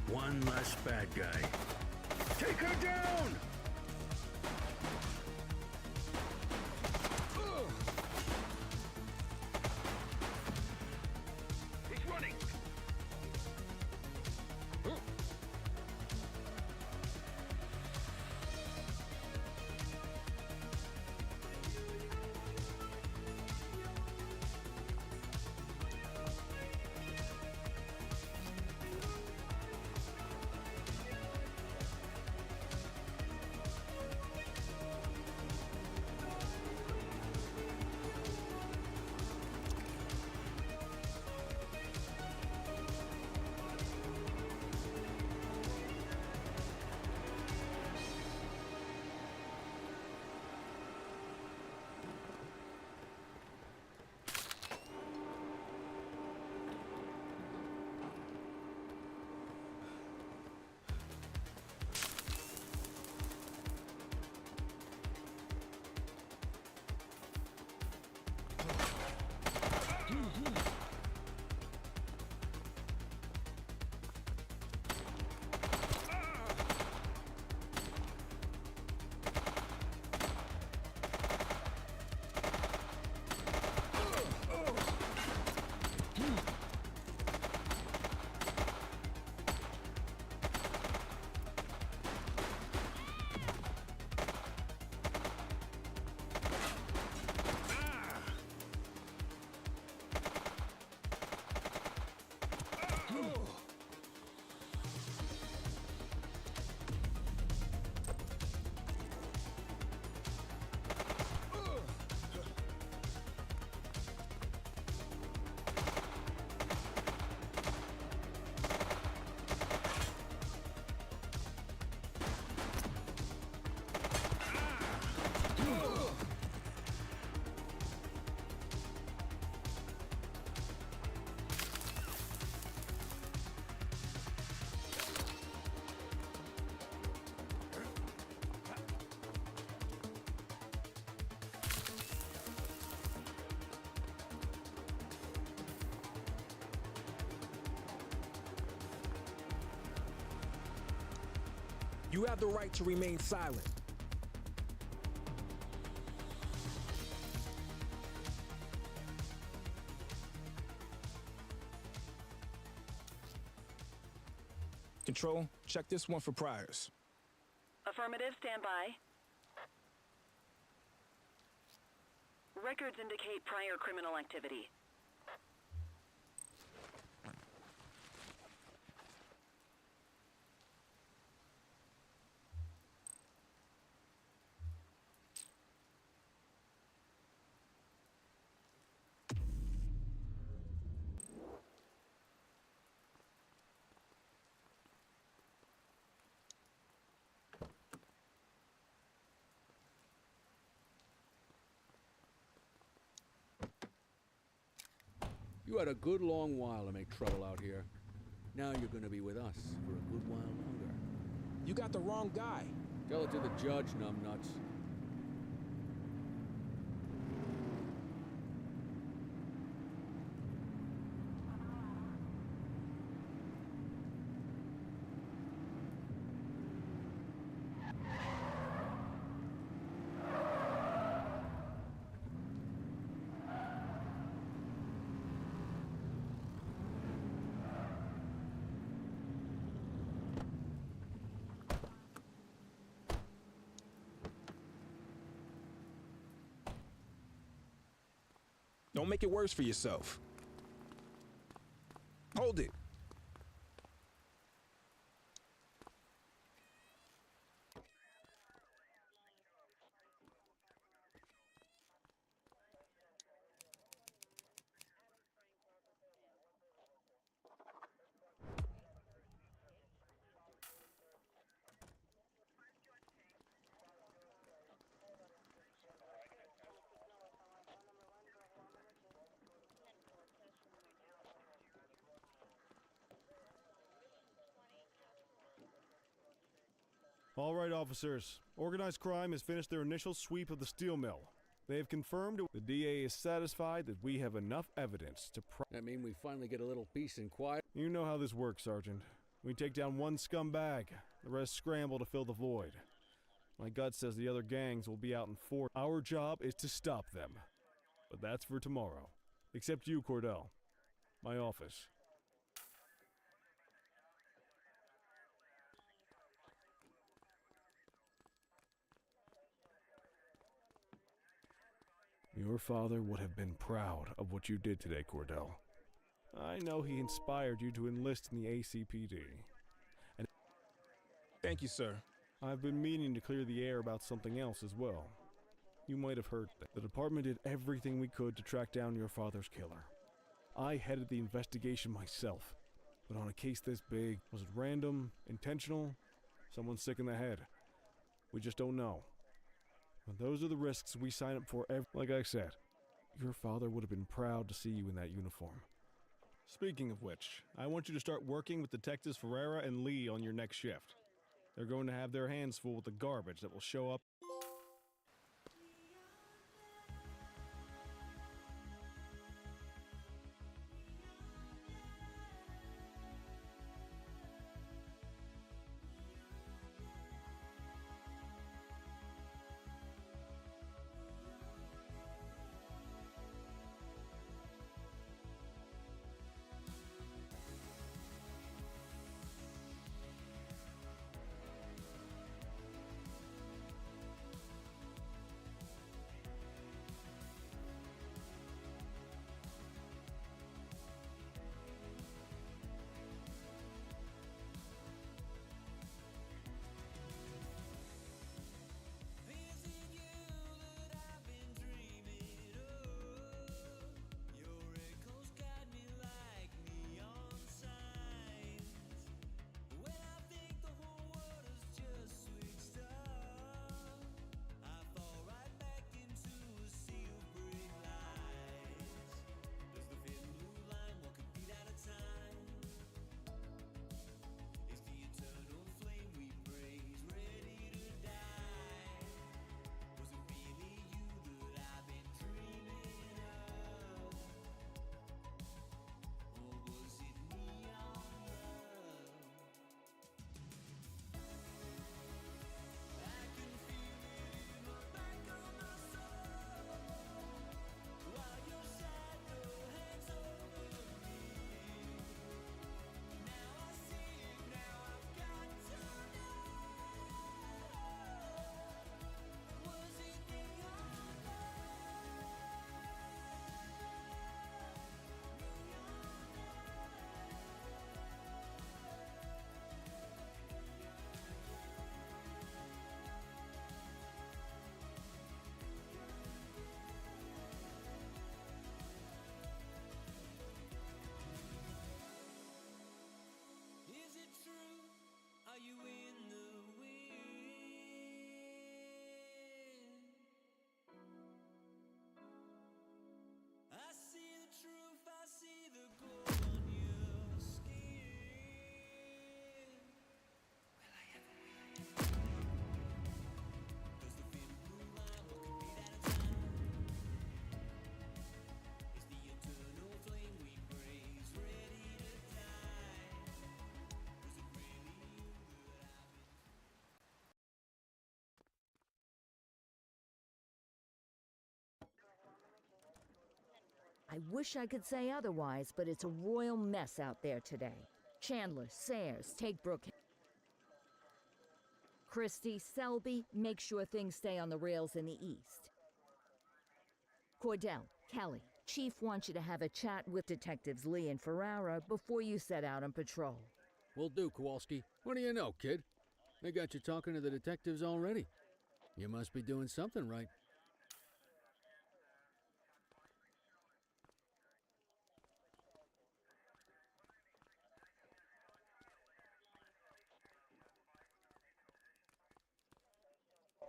One less bad guy. Take her down! He's running! You have the right to remain silent. Control, check this one for priors. Affirmative, stand by. Records indicate prior criminal activity. You had a good long while to make trouble out here. Now you're gonna be with us for a good while longer. You got the wrong guy. Tell it to the judge, numbnuts. Don't make it worse for yourself. Hold it. All right, officers. Organized crime has finished their initial sweep of the steel mill. They have confirmed the DA is satisfied that we have enough evidence to I mean, we finally get a little peace and quiet. You know how this works, Sergeant. We take down one scumbag, the rest scramble to fill the void. My gut says the other gangs will be out in force. Our job is to stop them. But that's for tomorrow. Except you, Cordell. My office. Your father would have been proud of what you did today, Cordell. I know he inspired you to enlist in the ACPD. And thank you, sir. I've been meaning to clear the air about something else as well. You might have heard that the department did everything we could to track down your father's killer. I headed the investigation myself, but on a case this big, was it random, intentional, someone sick in the head? We just don't know. But those are the risks we sign up for like I said, your father would have been proud to see you in that uniform. Speaking of which, I want you to start working with Detectives Ferreira and Lee on your next shift. They're going to have their hands full with the garbage that will show up. I wish I could say otherwise, but it's a royal mess out there today. Chandler, Sayers, take Brooke. Christie, Selby, make sure things stay on the rails in the east. Cordell, Kelly, Chief wants you to have a chat with Detectives Lee and Ferrara before you set out on patrol. Will do, Kowalski. What do you know, kid? They got you talking to the detectives already. You must be doing something right.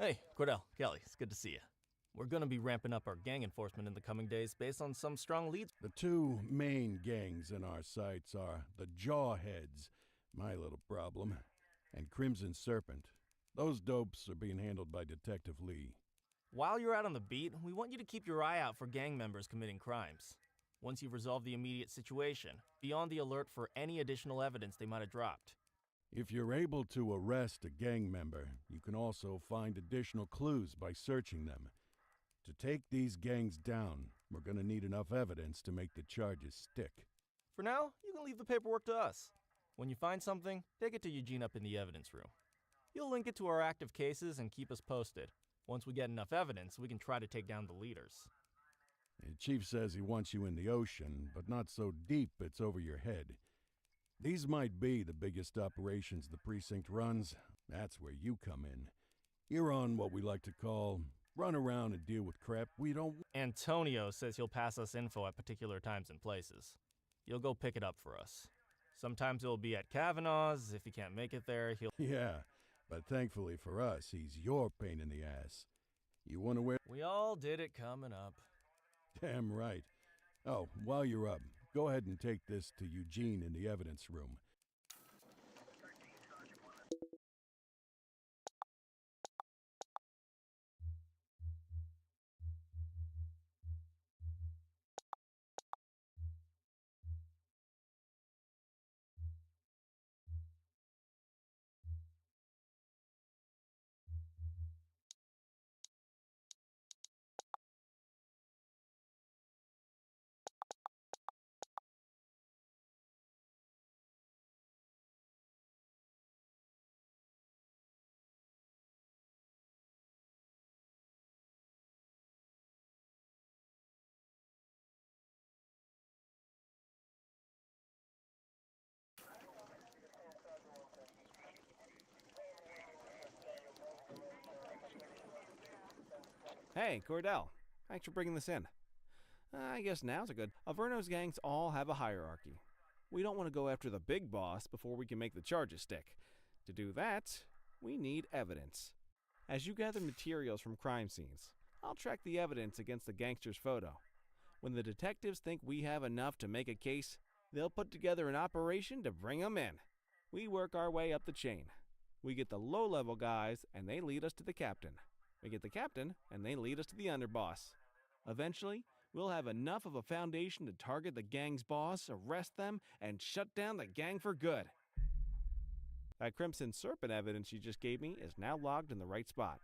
Hey, Cordell, Kelly, it's good to see you. We're gonna be ramping up our gang enforcement in the coming days based on some strong leads. The two main gangs in our sights are the Jawheads, my little problem, and Crimson Serpent. Those dopes are being handled by Detective Lee. While you're out on the beat, we want you to keep your eye out for gang members committing crimes. Once you've resolved the immediate situation, be on the alert for any additional evidence they might have dropped. If you're able to arrest a gang member, you can also find additional clues by searching them. To take these gangs down, we're gonna need enough evidence to make the charges stick. For now, you can leave the paperwork to us. When you find something, take it to Eugene up in the evidence room. He'll link it to our active cases and keep us posted. Once we get enough evidence, we can try to take down the leaders. The chief says he wants you in the ocean, but not so deep it's over your head. These might be the biggest operations the precinct runs. That's where you come in. You're on what we like to call run around and deal with crap we don't... Antonio says he'll pass us info at particular times and places. He'll go pick it up for us. Sometimes it'll be at Kavanaugh's. If he can't make it there, he'll... Yeah, but thankfully for us, he's your pain in the ass. You want to wear... We all did it coming up. Damn right. Oh, while you're up, go ahead and take this to Eugene in the evidence room. Hey, Cordell. Thanks for bringing this in. I guess now's a good... Averno's gangs all have a hierarchy. We don't want to go after the big boss before we can make the charges stick. To do that, we need evidence. As you gather materials from crime scenes, I'll track the evidence against the gangster's photo. When the detectives think we have enough to make a case, they'll put together an operation to bring them in. We work our way up the chain. We get the low-level guys, and they lead us to the captain. We get the captain, and they lead us to the underboss. Eventually, we'll have enough of a foundation to target the gang's boss, arrest them, and shut down the gang for good. That Crimson Serpent evidence you just gave me is now logged in the right spot.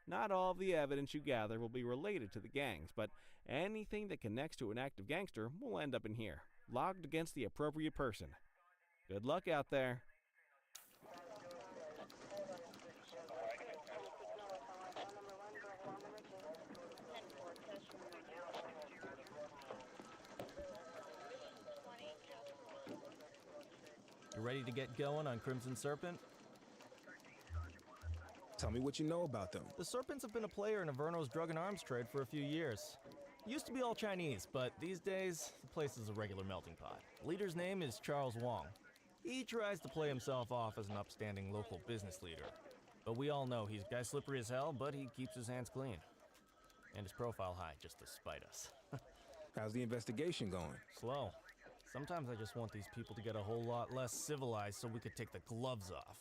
Not all of the evidence you gather will be related to the gangs, but anything that connects to an active gangster will end up in here, logged against the appropriate person. Good luck out there. You ready to get going on Crimson Serpent? Tell me what you know about them. The Serpents have been a player in Averno's drug and arms trade for a few years. Used to be all Chinese, but these days, the place is a regular melting pot. Leader's name is Charles Wong. He tries to play himself off as an upstanding local business leader. But we all know he's guy slippery as hell, but he keeps his hands clean. And his profile high, just to spite us. How's the investigation going? Slow. Sometimes I just want these people to get a whole lot less civilized so we could take the gloves off.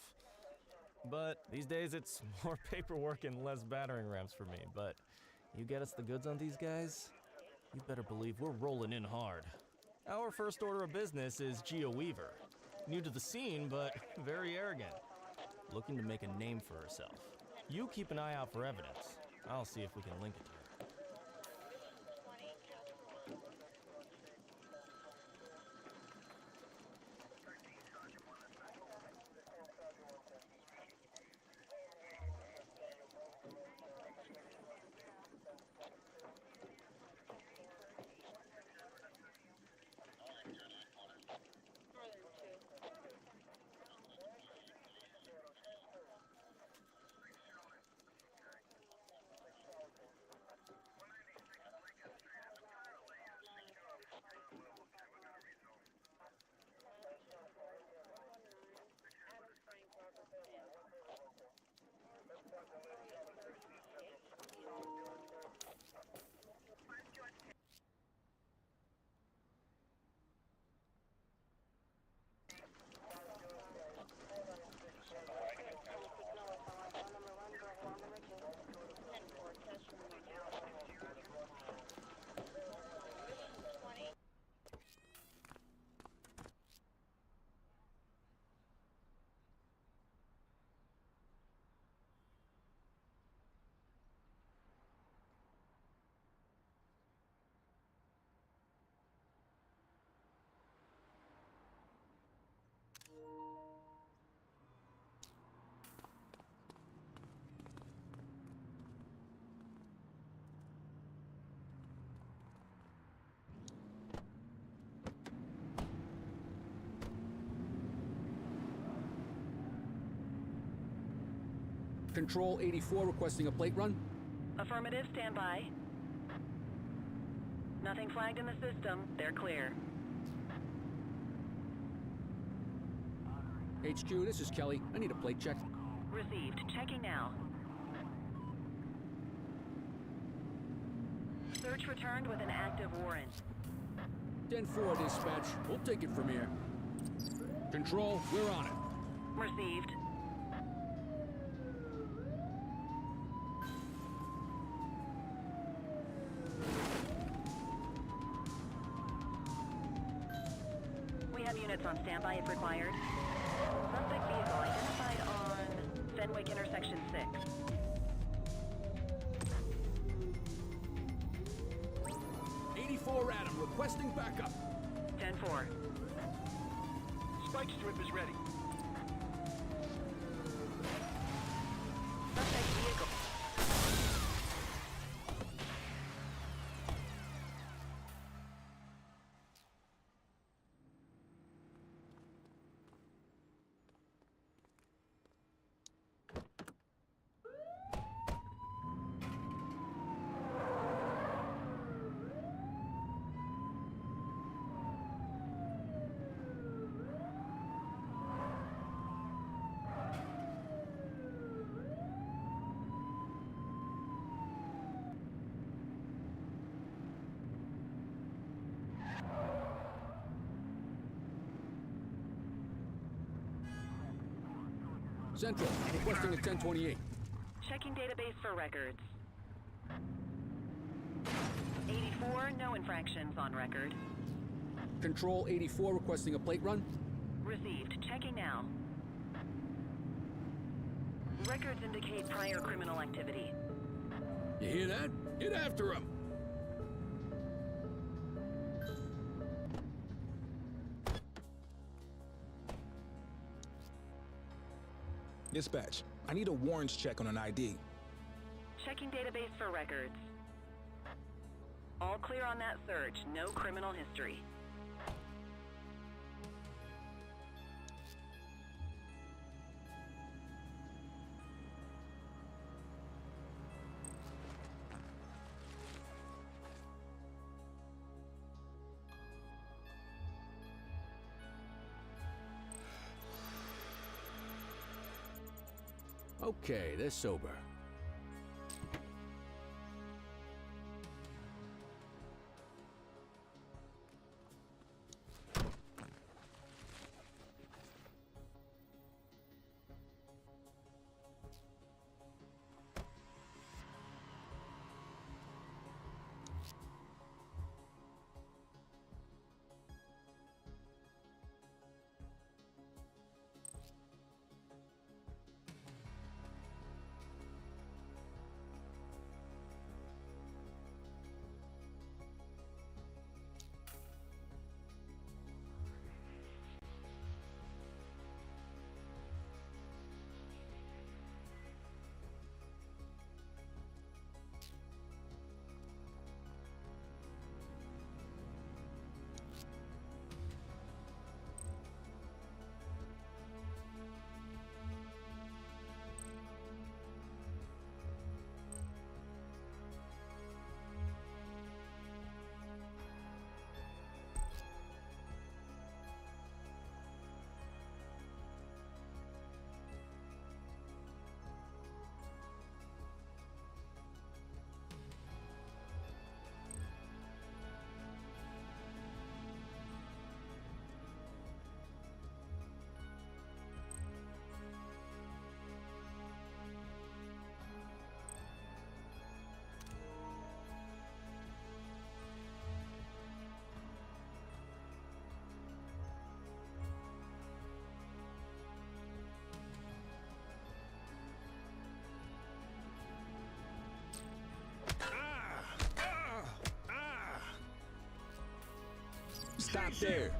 But these days it's more paperwork and less battering rams for me. But you get us the goods on these guys, you better believe we're rolling in hard. Our first order of business is Gia Weaver. New to the scene, but very arrogant. Looking to make a name for herself. You keep an eye out for evidence. I'll see if we can link it to her. Control 84 requesting a plate run. Affirmative, stand by. Nothing flagged in the system. They're clear. HQ, this is Kelly. I need a plate check. Received. Checking now. Search returned with an active warrant. 10-4, dispatch. We'll take it from here. Control, we're on it. Received. We have units on standby if required. Suspect vehicle identified on Fenwick intersection 6. Adam, requesting backup. 10-4. Spike strip is ready. Suspect vehicle. Central, requesting a 1028. Checking database for records. 84, no infractions on record. Control 84 requesting a plate run. Received. Checking now. Records indicate prior criminal activity. You hear that? Get after him! Dispatch, I need a warrants check on an ID. Checking database for records. All clear on that search. No criminal history. Okay, they're sober. Stop there.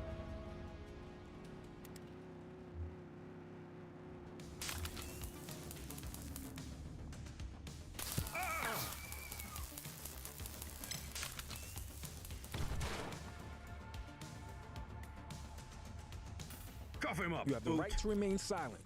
Cuff him up. You have the right to remain silent.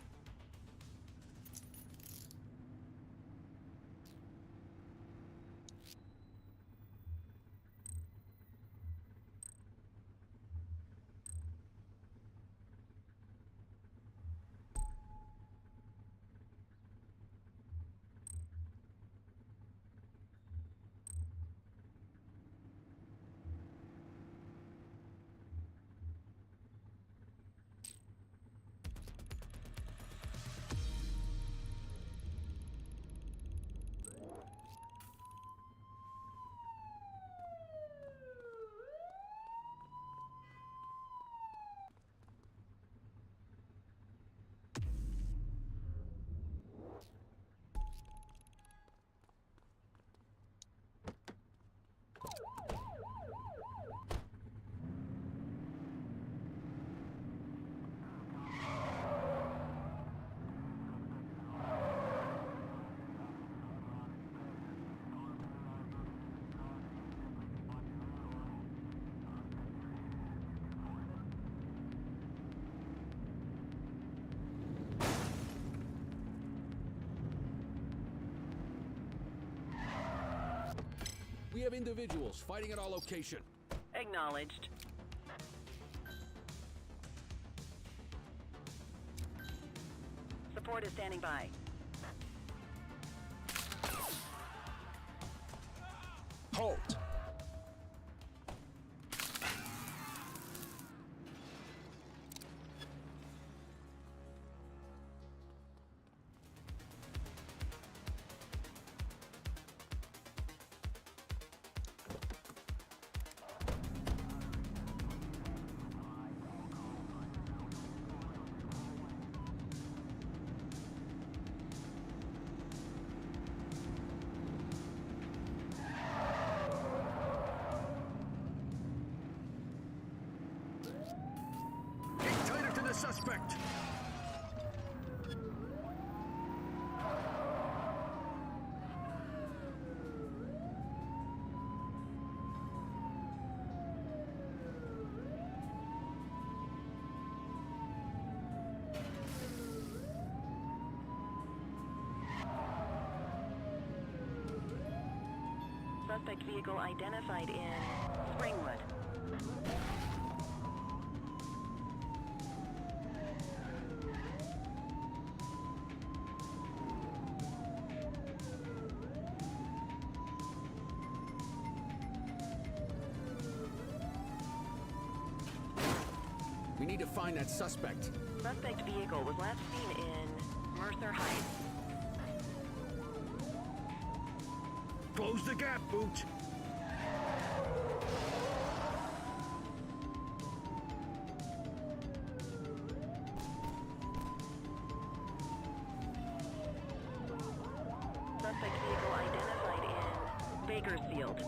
have individuals fighting at our location. Acknowledged. Support is standing by. Halt! Get tighter to the suspect. Suspect vehicle identified in Springwood. We need to find that suspect. Suspect vehicle was last seen in Mercer Heights. Close the gap, Boot. Suspect vehicle identified in Bakersfield.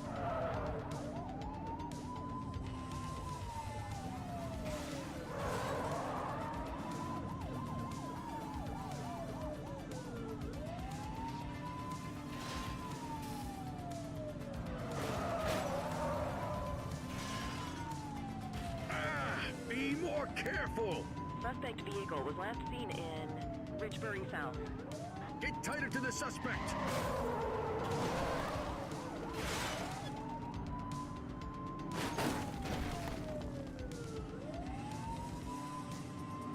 Be more careful. Suspect vehicle was last seen in Ridgebury South. Get tighter to the suspect.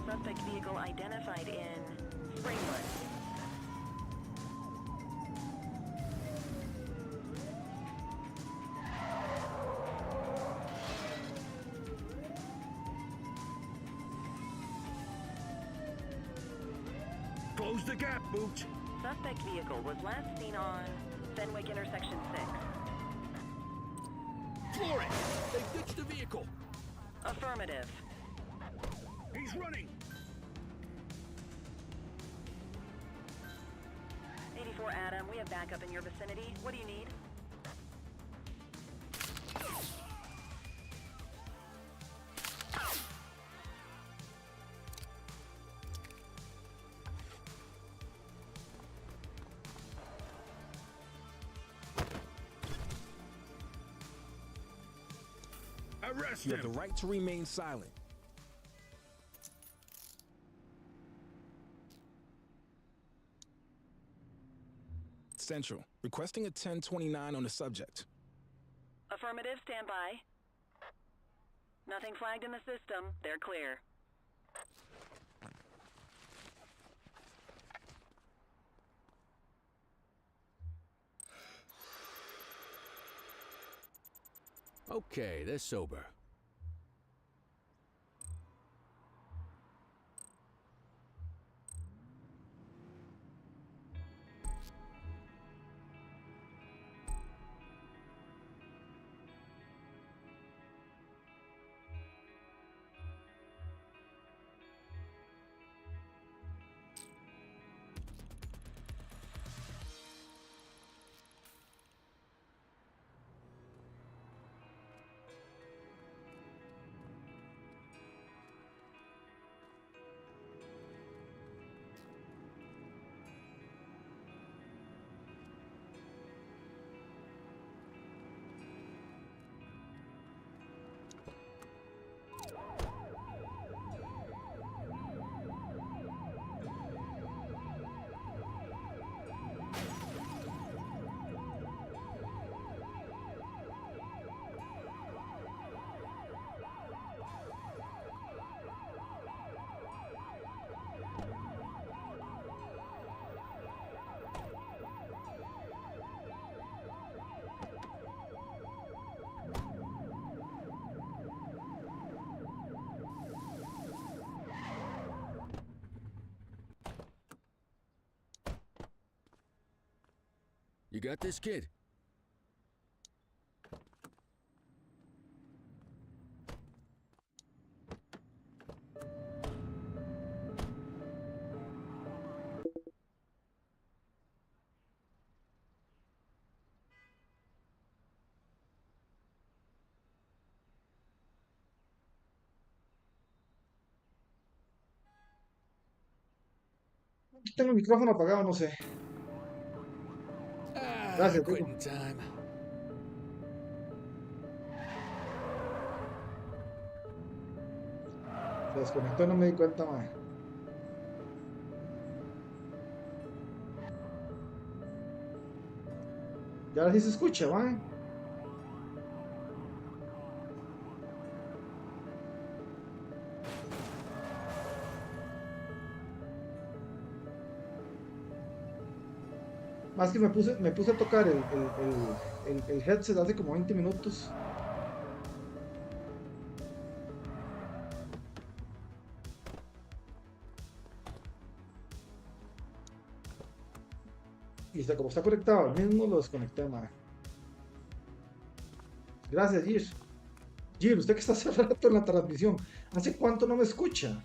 Suspect vehicle identified in Springwood. Close the gap, Boot. Suspect vehicle was last seen on Fenwick Intersection 6. Floor it! They ditched the vehicle. Affirmative. He's running. 84 Adam, we have backup in your vicinity. What do you need? Arrest You him. have the right to remain silent. Central, requesting a 1029 on the subject. Affirmative, stand by. Nothing flagged in the system. They're clear. Okay, they're sober. You got this, kid? Tengo el micrófono apagado, no sé. Gracias, Diego. Quitting time. Se desconectó y no me di cuenta, mae. Y ahora sí se escucha, mae. Más que me puse a tocar el headset hace como 20 minutos. Y como está conectado al mismo, lo desconecté, madre. Gracias, Gir. Gir, usted que está hace rato en la transmisión, ¿hace cuánto no me escucha?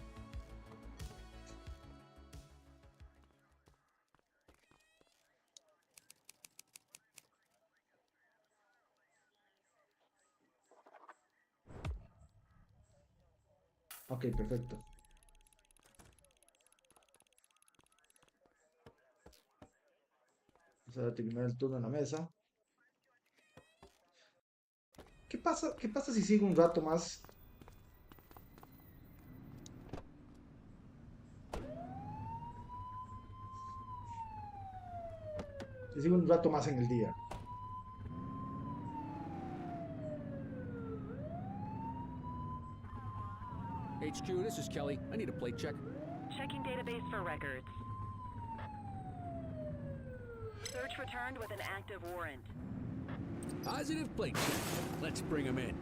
Ok, perfecto. Vamos a terminar el turno en la mesa. ¿Qué pasa si sigo un rato más? Si sigo un rato más en el día. HQ, this is Kelly. I need a plate check. Checking database for records. Search returned with an active warrant. Positive plate check. Let's bring him in.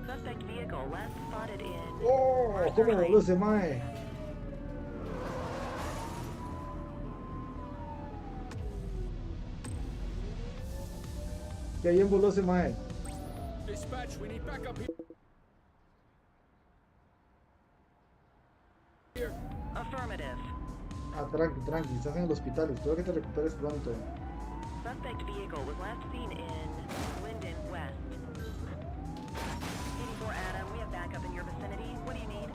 Suspect vehicle last spotted in. ¡Oh! ¿Cómo voló ese mae? Que bien voló ese mae. Dispatch, we need backup here. Affirmative. Ah, tranqui, estás en el hospital. Espero que te recuperes pronto. Suspect vehicle was last seen in Linden West. 84 Adam, we have backup in your vicinity. What do you need?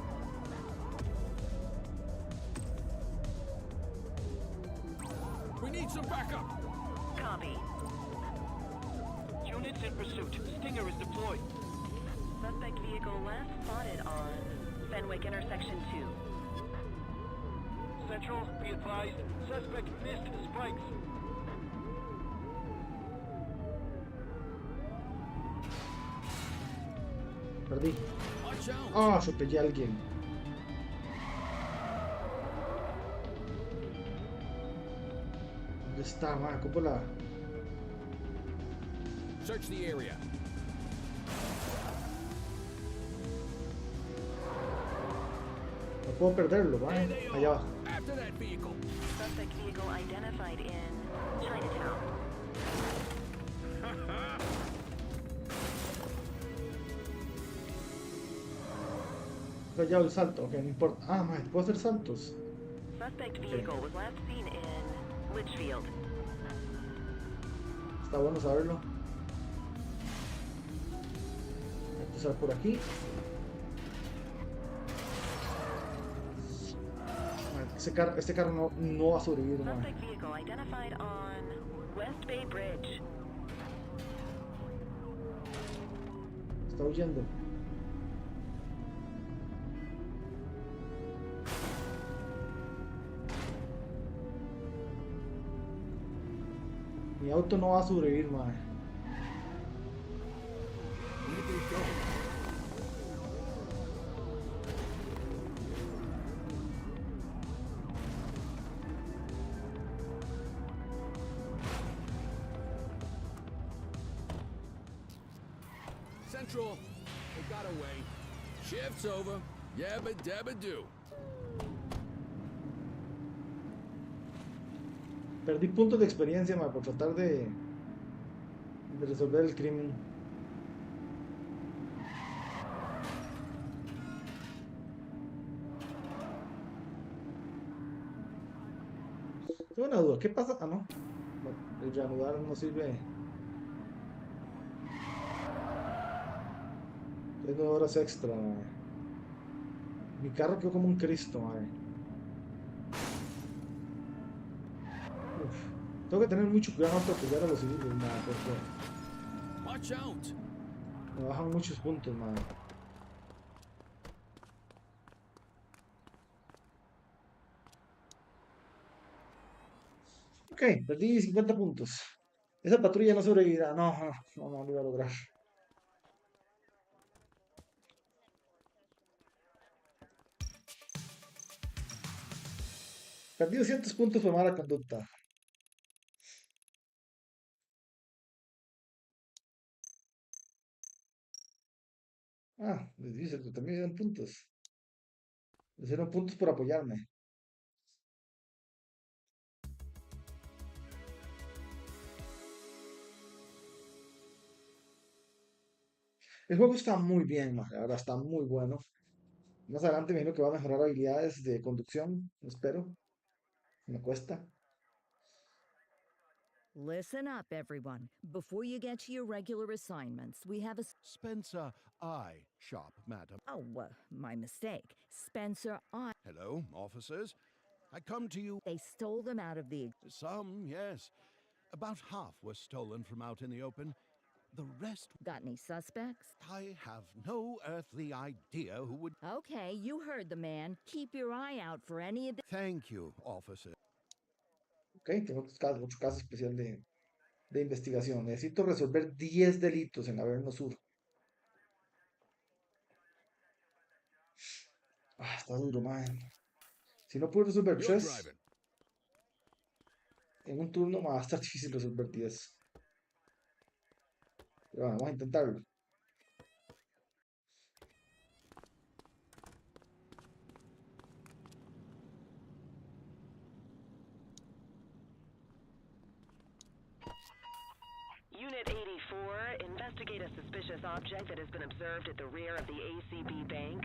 We need some backup. Copy. Units in pursuit. Stinger is deployed. Suspect vehicle last spotted on Fenwick intersection 2. Central, be advised. Suspect missed spikes. Perdí. Ah, atropellé a alguien. ¿Dónde está, man? ¿Cómo la...? Search the area. No puedo perderlo, man. Allá abajo. After that vehicle. Suspect vehicle identified in Chinatown. Fallado el salto, ok, no importa. Ah, man, puedo hacer saltos. Suspect vehicle was last seen in Litchfield. Está bueno saberlo. Voy a empezar por aquí. Este carro no va a sobrevivir, man. Suspect vehicle identified on West Bay Bridge. Está huyendo. Mi auto no va a sobrevivir, man. Central. Got away. Shift's over. Yabba dabba do. Perdí puntos de experiencia, ma, por tratar de resolver el crimen. Tengo una duda, ¿qué pasa? Ah, no. El reanudar no sirve. Es 9 horas extra, ma. Mi carro quedó como un Cristo, madre. Tengo que tener mucho cuidado hasta apoyar a los civiles, madre, porque Watch out. me bajan muchos puntos, madre. Ok, perdí 50 puntos. Esa patrulla no sobrevivirá. No, no lo iba a lograr. Perdí 200 puntos por mala conducta. Ah, les dice que también dieron puntos. Les dieron puntos por apoyarme. El juego está muy bien, la verdad está muy bueno. Más adelante me imagino que va a mejorar habilidades de conducción, espero. Me cuesta. Listen up, everyone. Before you get to your regular assignments, we have a... Spencer Eye Shop, madam. Oh, my mistake. Spencer I... Hello, officers. I come to you... They stole them out of the... Some, yes. About half were stolen from out in the open. The rest... Got any suspects? I have no earthly idea who would... Okay, you heard the man. Keep your eye out for any of the... Thank you, officer. Ok, tengo otro caso especial de investigación. Necesito resolver 10 delitos en Averno Sur. Ah, está duro, man. Si no puedo resolver 3 en un turno, va a estar difícil resolver 10. Pero bueno, vamos a intentarlo. Unit 84, investigate a suspicious object that has been observed at the rear of the ACB Bank.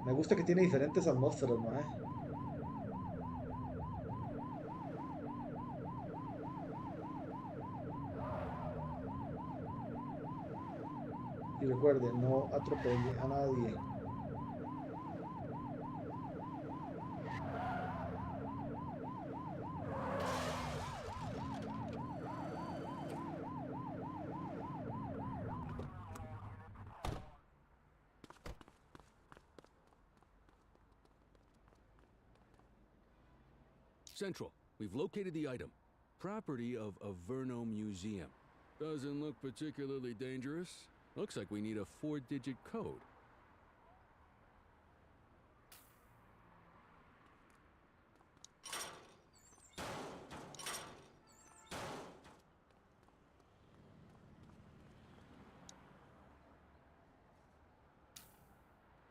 Me gusta que tiene diferentes atmósferas, ¿no? Y recuerden, no atropelle a nadie. Central, we've located the item. Property of Averno Museum. Doesn't look particularly dangerous. Looks like we need a 4-digit code.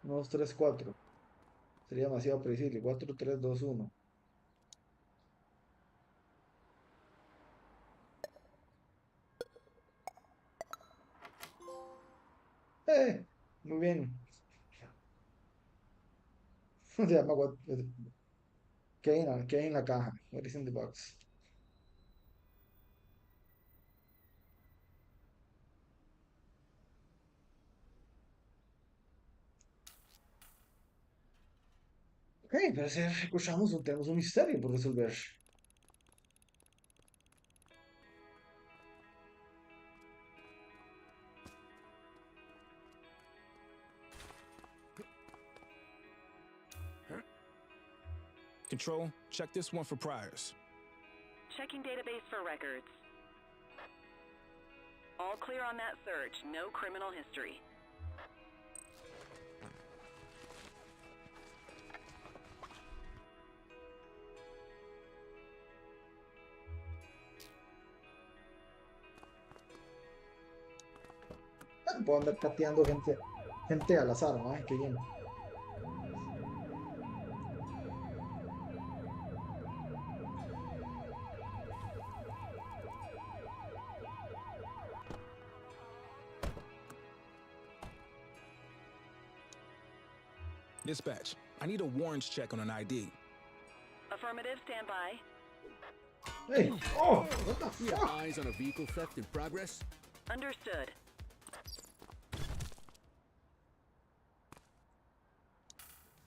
Uno, 2, 3, 4. Sería demasiado predecible. 4, 3, 2, 1. Muy bien. Se llama ¿qué hay en la caja? What is in the box? Ok, parece que tenemos un misterio por resolver. Control, check this one for priors. Checking database for records. All clear on that search. No criminal history. Puedo andar cateando gente al azar, ¿no? Qué bien. Dispatch, I need a warrants check on an ID. Affirmative, stand by. Hey, oh, what the You have fuck? eyes on a vehicle theft in progress? Understood.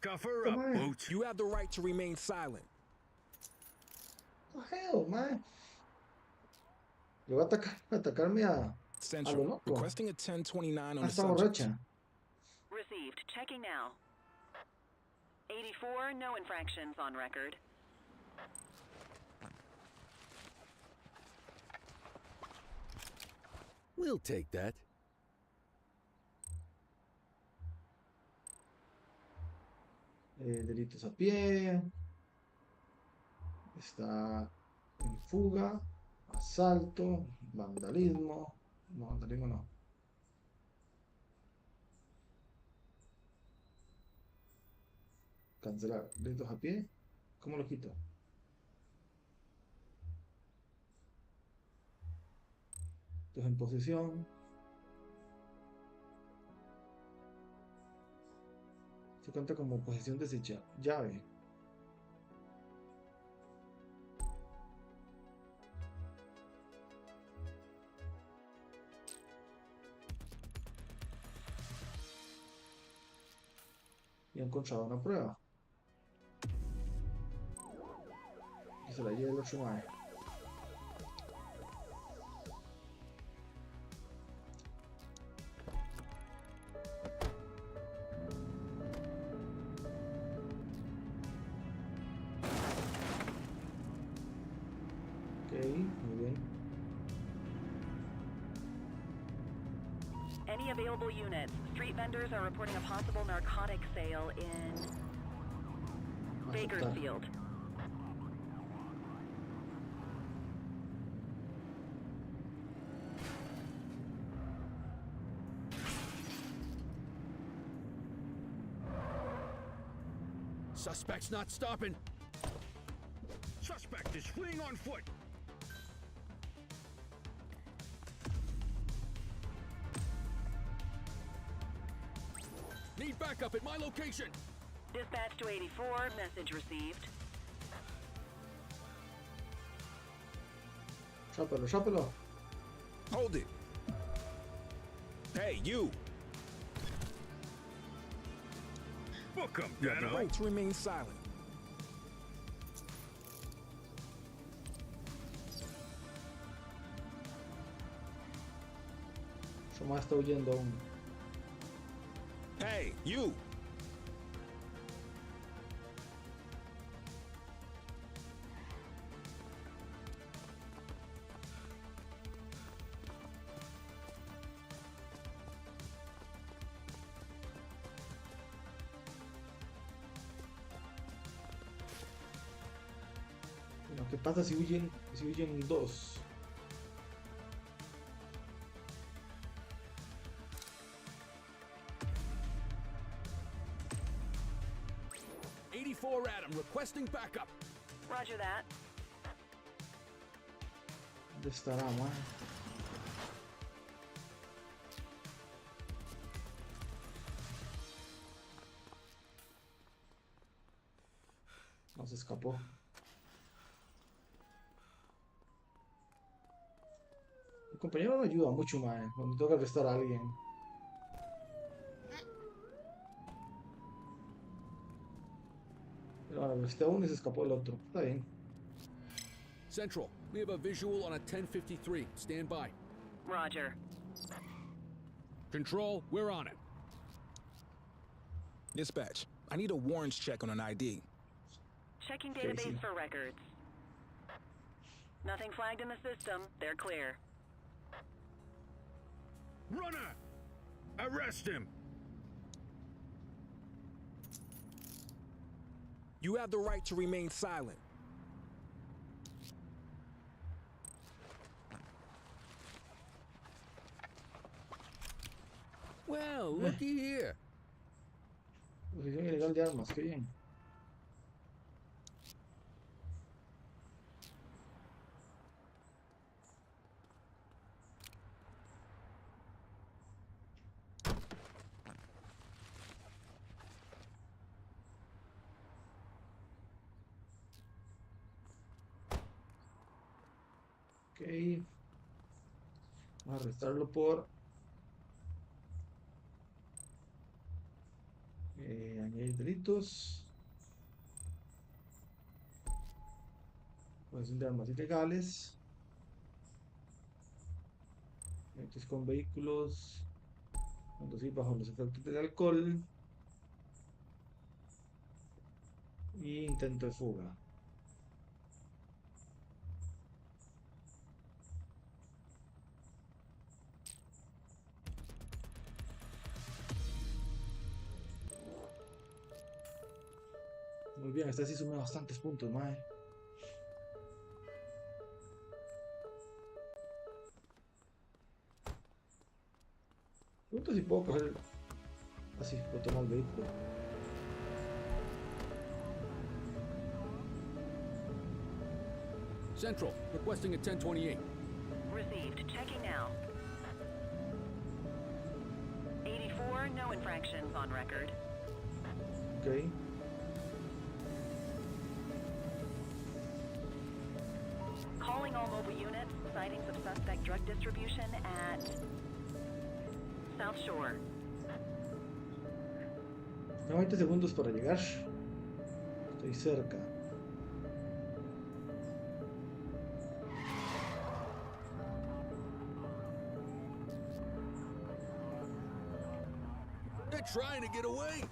Cover Come up, on. Boots. You have the right to remain silent. What the hell, man? Le voy a atacarme a lo Central, loco. requesting a 1029 on Ah, the está subject. borracha. Received. Checking now. 84, no infractions on record. We'll take that. Delitos a pie. Está en fuga. Asalto. Vandalismo. No, vandalismo no. Cancelar. Delitos a pie. ¿Cómo lo quito? Esto es en posesión. Se cuenta como posesión deshecha. Llave. Y he encontrado una prueba. Y se la lleva el otro mae. Ok, muy bien. Any available units. Street vendors are reporting a possible narcotic sale in Bakersfield. Suspect's not stopping. Suspect is fleeing on foot. Need backup at my location. Dispatch to 84, message received. Chápalo, chápalo. Hold it. Hey, you. Book him, You have the Dano. right to remain silent. Su mae está huyendo aún. Hey, you. Bueno, ¿qué pasa si huyen dos? Adam, requesting backup. Roger that. ¿Dónde estará, man? No se escapó. Mi compañero no ayuda mucho, man, cuando toca arrestar a alguien. Pero ahora arresté a uno y se escapó el otro. Está bien. Central, we have a visual on a 1053. Stand by. Roger. Control, we're on it. Dispatch, I need a warrants check on an ID. Checking database for records. Nothing flagged in the system. They're clear. Runner! Arrest him! You have the right to remain silent. Oh, looky here. Posesión ilegal de armas, qué bien. Ok. Vamos a restarlo por añadir delitos. Posesión de armas ilegales. Delitos con vehículos. Conducir bajo los efectos del alcohol. Y intento de fuga. Muy bien, esta sí sumé bastantes puntos, mae. Pregunto si puedo coger. Así, puedo tomar el vehículo. Central, requesting a 1028. Received. Checking now. 84, no infractions on record. Ok. Calling all mobile units, sightings of suspect drug distribution at South Shore. Tengo 20 segundos para llegar. Estoy cerca. They're trying to get away.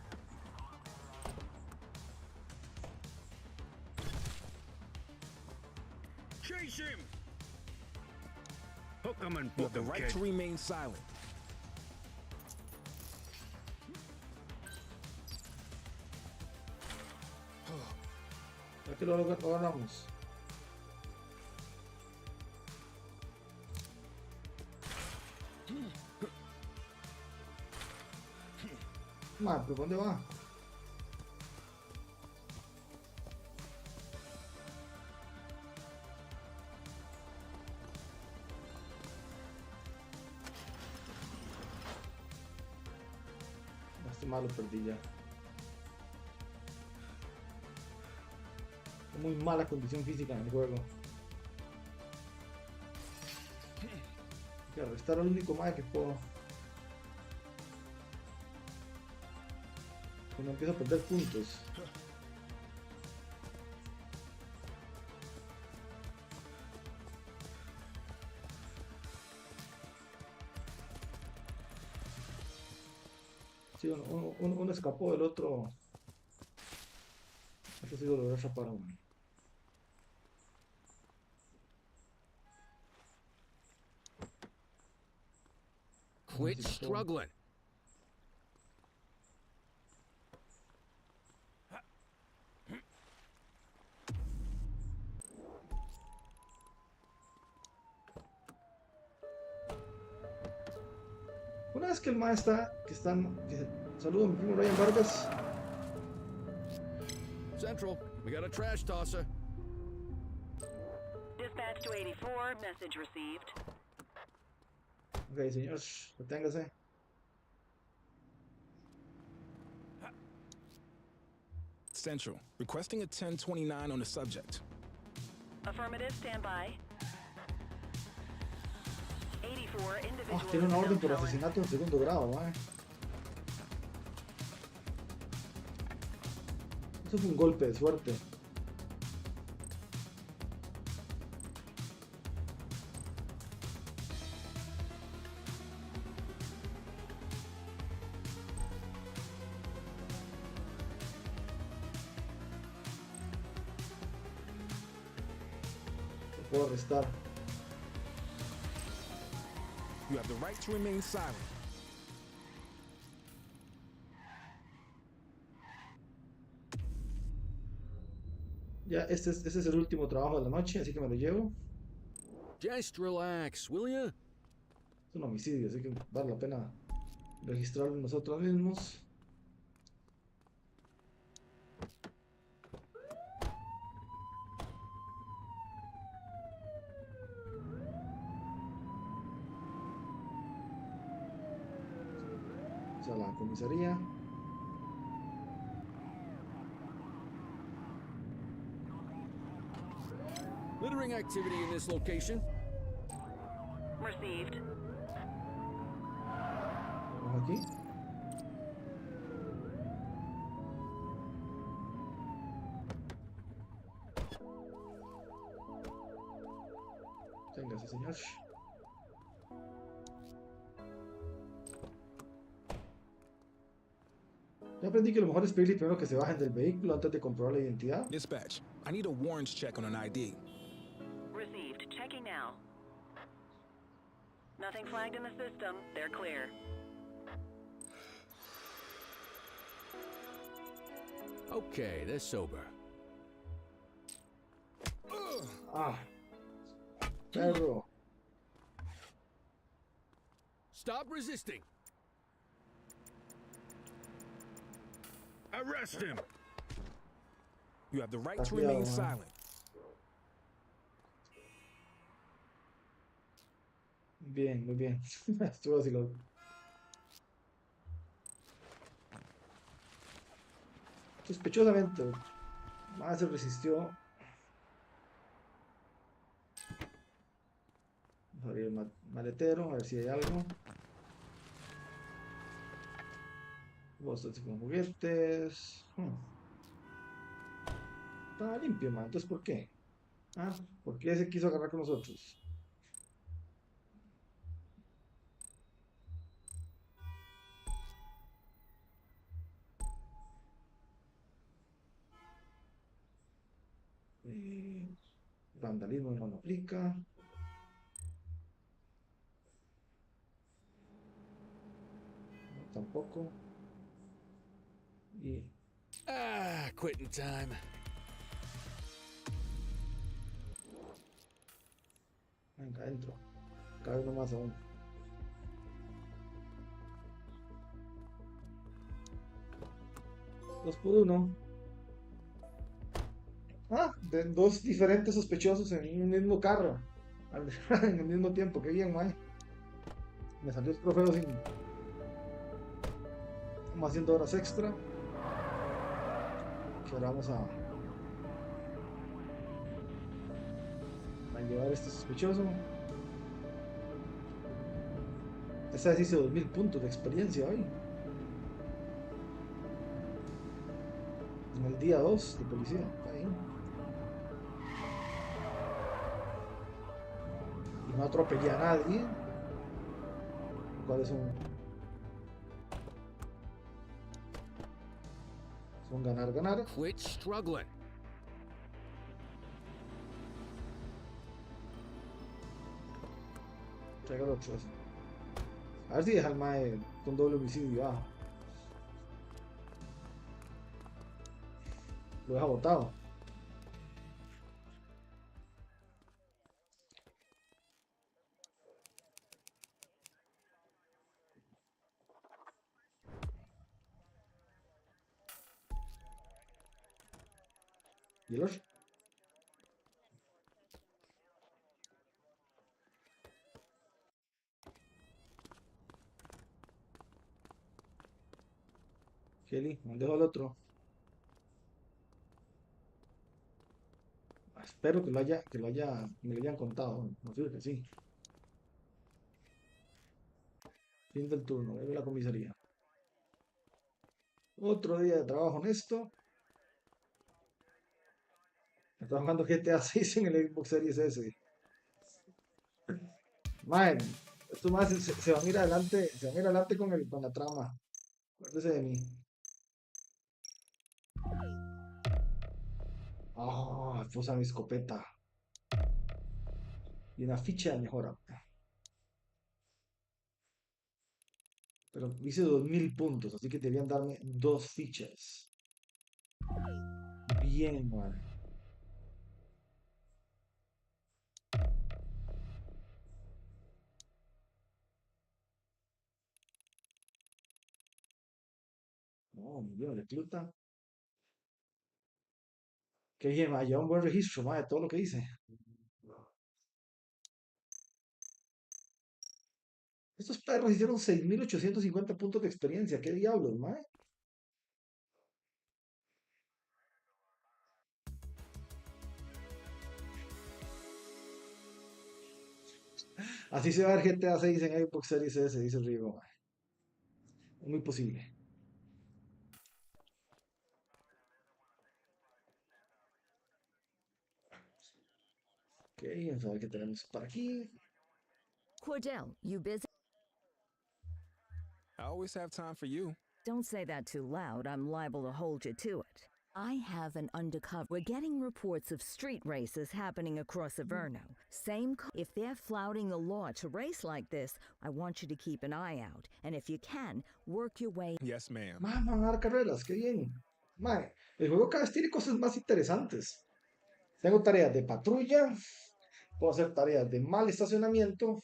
Chase him! Hook him and You book have the him, right kid. to remain silent. Ya que lo logramos. ¿Pero dónde va? Este malo perdí ya. Muy mala condición física en el juego. Hay que arrestar al único mae que puedo. Que no empiezo a perder puntos. Sí, uno escapó, el otro. Este sí lo logró atrapar a uno. Quit struggling. Una vez que el maestro está, saludo a mi primo Ryan Vargas. Central, we got a trash tosser. Dispatch to 84, message received. Ok, señor, deténgase. Central, requesting a 1029 on the subject. Affirmative, stand by. 84, individual. Tiene una orden por asesinato en segundo grado, Eso fue un golpe de suerte. Lo puedo arrestar. You have the right to remain silent. Ya, este es el último trabajo de la noche, así que me lo llevo. Just relax, will ya? Es un homicidio, así que vale la pena Registrar nosotros mismos. A la comisaría. Littering activity in this location. Received. Vamos aquí. Téngase, señor. Ya aprendí que lo mejor es pedirle primero que se bajen del vehículo antes de comprobar la identidad. Dispatch, I need a warrants check on an ID. Received. Checking now. Nothing flagged in the system. They're clear. Okay, they're sober. Ah. Perro. Stop resisting. Arrest him. You have the right to remain silent. Bien, muy bien. Estuvo así loco. Sospechosamente, más se resistió. Vamos a abrir el maletero, a ver si hay algo. Bolsas con juguetes. Estaba limpio, man. Entonces, ¿por qué? Ah, ¿por qué se quiso agarrar con nosotros? Vandalismo no lo aplica. No, tampoco. Y Quitting time. venga, entro. Cabe uno más aún. Dos por uno. De dos diferentes sospechosos en un mismo carro. En el mismo tiempo. Qué bien, man. Me salió el trofeo sin. Como haciendo horas extra. Que ahora vamos a llevar a este sospechoso. Esta vez hice 2000 puntos de experiencia hoy. En el día 2 de policía. Está ahí. Y no atropellé a nadie. ¿Cuáles son? Son ganar, ganar. Quit struggling. Traiga el otro. A ver si deja el mae con doble homicidio. Lo deja botado. ¿Y el otro? Kelly, ¿dónde dejo el otro? Espero que me lo hayan contado. No sé que sí. Fin del turno, vuelve a la comisaría. Otro día de trabajo honesto. Estoy jugando GTA 6 en el Xbox Series S. Man, esto más se van a ir adelante, con la trama. Acuérdese de mí. Pues a mi escopeta. Y una ficha de mejora. Pero hice 2000 puntos, así que debían darme 2 fichas. Bien, man. Oh, muy bien, recluta. Qué bien, ma, lleva un buen registro, ma, de todo lo que dice. Estos perros hicieron 6.850 puntos de experiencia. ¿Qué diablos, ma? Así se va a ver GTA 6 en Xbox Series S, dice el Rigo, ma. Es muy posible. Ok, vamos a ver qué tenemos por aquí. Cordell, you busy? I always have time for you. Don't say that too loud. I'm liable to hold you to it. I have an undercover. We're getting reports of street races happening across Averno. If they're flouting the law to race like this, I want you to keep an eye out. And if you can, work your way. Yes, ma'am. Ma, van a dar carreras, qué bien. Ma, el juego cada vez tiene cosas más interesantes. Tengo tareas de patrulla, puedo hacer tareas de mal estacionamiento.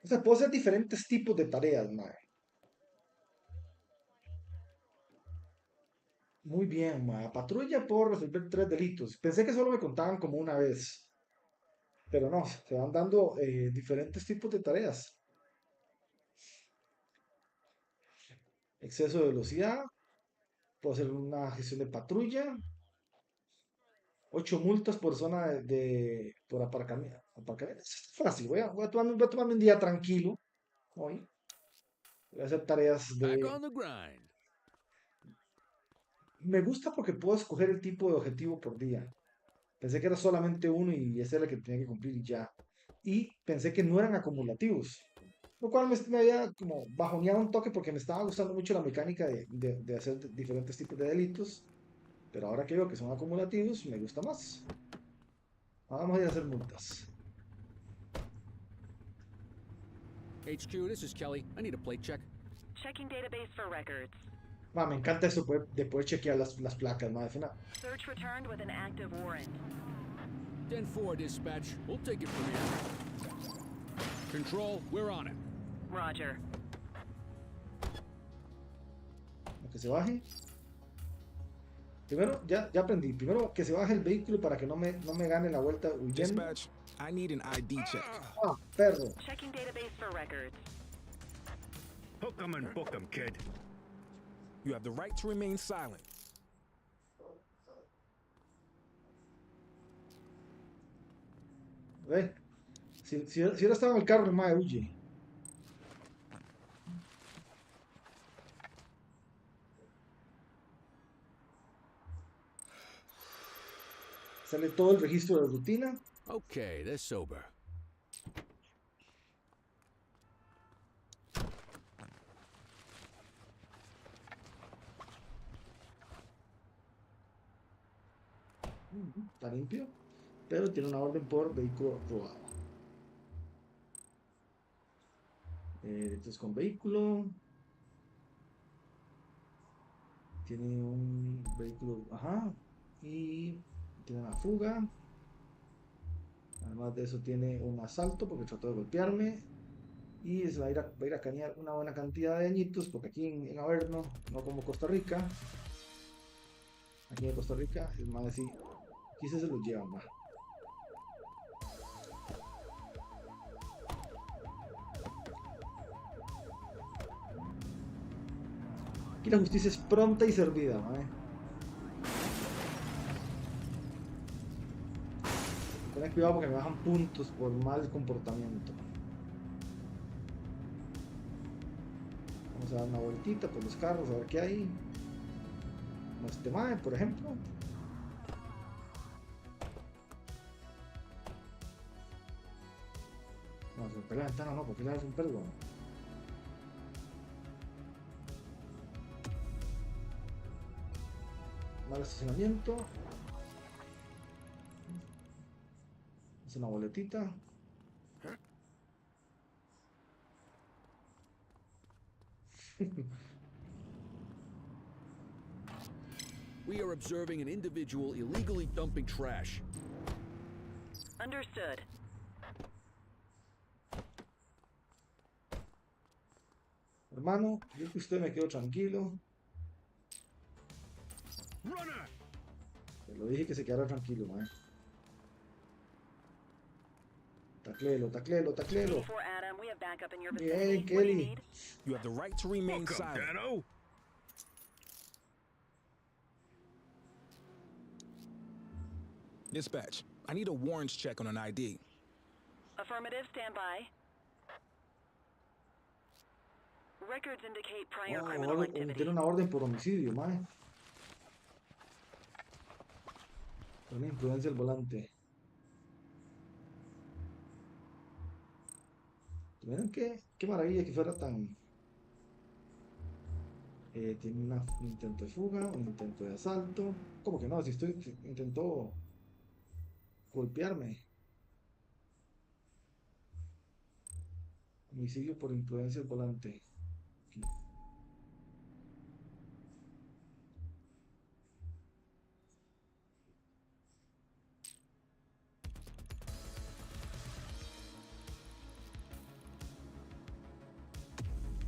O sea, puedo hacer diferentes tipos de tareas, ma. Muy bien, ma. Patrulla puedo resolver 3 delitos. Pensé que solo me contaban como una vez. Pero no, se van dando diferentes tipos de tareas. Exceso de velocidad. Puedo hacer una gestión de patrulla. 8 multas por zona por aparcamiento. Es fácil, voy a tomarme un día tranquilo hoy. Voy a hacer tareas Back de... on the grind. Me gusta porque puedo escoger el tipo de objetivo por día. Pensé que era solamente uno y ese era el que tenía que cumplir y ya. Y pensé que no eran acumulativos. Lo cual me había como bajoneado un toque porque me estaba gustando mucho la mecánica de hacer diferentes tipos de delitos. Pero ahora que veo que son acumulativos, me gusta más. Vamos a ir a hacer multas. HQ, this is Kelly. I need a plate check. Checking database for records. Ma, me encanta eso de poder chequear las placas, ma. Search returned with an active warrant. 10-4, dispatch. We'll take it from here. Control, we're on it. Roger. Que se baje. Primero, ya aprendí. Primero que se baje el vehículo para que no me gane la vuelta huyendo. Dispatch, I need an ID check. Ah, perro. Checking database for records. Hook 'em and book 'em, kid. You have the right to remain silent. Ve. Si ahora estaba en el carro, el mae huye. Sale todo el registro de rutina. Okay, they're sober. Está limpio, pero tiene una orden por vehículo robado. Entonces con vehículo tiene un vehículo, ajá, y tiene una fuga. Además de eso tiene un asalto porque trató de golpearme y se va a ir a cañar una buena cantidad de añitos porque aquí en Averno, no como Costa Rica, aquí en Costa Rica es más así. Aquí se los llevan, va. Aquí la justicia es pronta y servida, ¿vale? Ten cuidado porque me bajan puntos por mal comportamiento. Vamos a dar una vueltita por los carros a ver qué hay. Como este mae, por ejemplo. No, romper la ventana no, porque la es un perro. Mal estacionamiento. Es una boletita. We are observing an individual illegally dumping trash. Understood. Hermano, yo que usted me quedo tranquilo. Te lo dije que se quedara tranquilo, mae. Taclelo, taclelo, taclelo. Bien, Kelly. You have the right to remain silent. Dano. Dispatch, I need a warrants check on an ID. Affirmative, stand by. Records indicate prior criminal activity. Tiene una orden por homicidio, mae. Una imprudencia al volante. ¿Vieron qué maravilla que fuera tan... tiene un intento de fuga, un intento de asalto. ¿Cómo que no? Si intentó golpearme. Homicidio por imprudencia al volante. Aquí.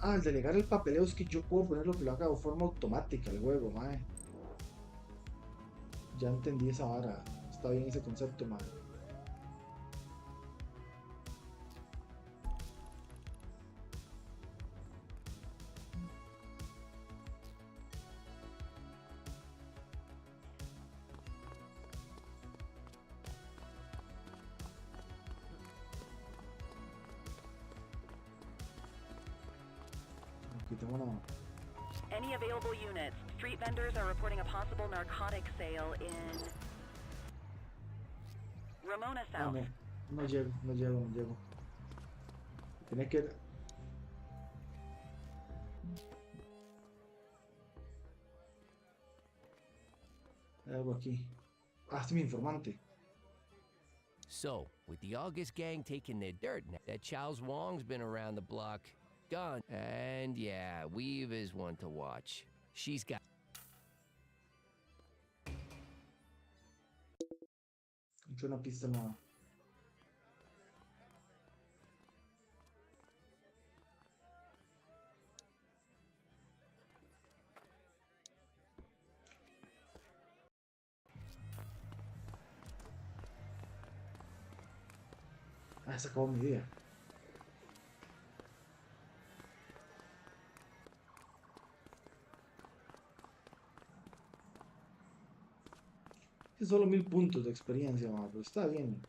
Al delegar el papeleo es que yo puedo ponerlo que lo haga de forma automática el juego, mae. Ya entendí esa vara. Está bien ese concepto, mae. Any available units. Street vendors are reporting a possible narcotic sale in Ramona South. No llego. Tiene que... Hay algo aquí. Ah, sí, mi informante. So, with the August gang taking their dirt, that Charles Wong's been around the block. Gone. And yeah, Weave is one to watch. She's got... Encontré una pista nueva. Ah, se acabó mi día. Es solo 1000 puntos de experiencia, man, pero está bien.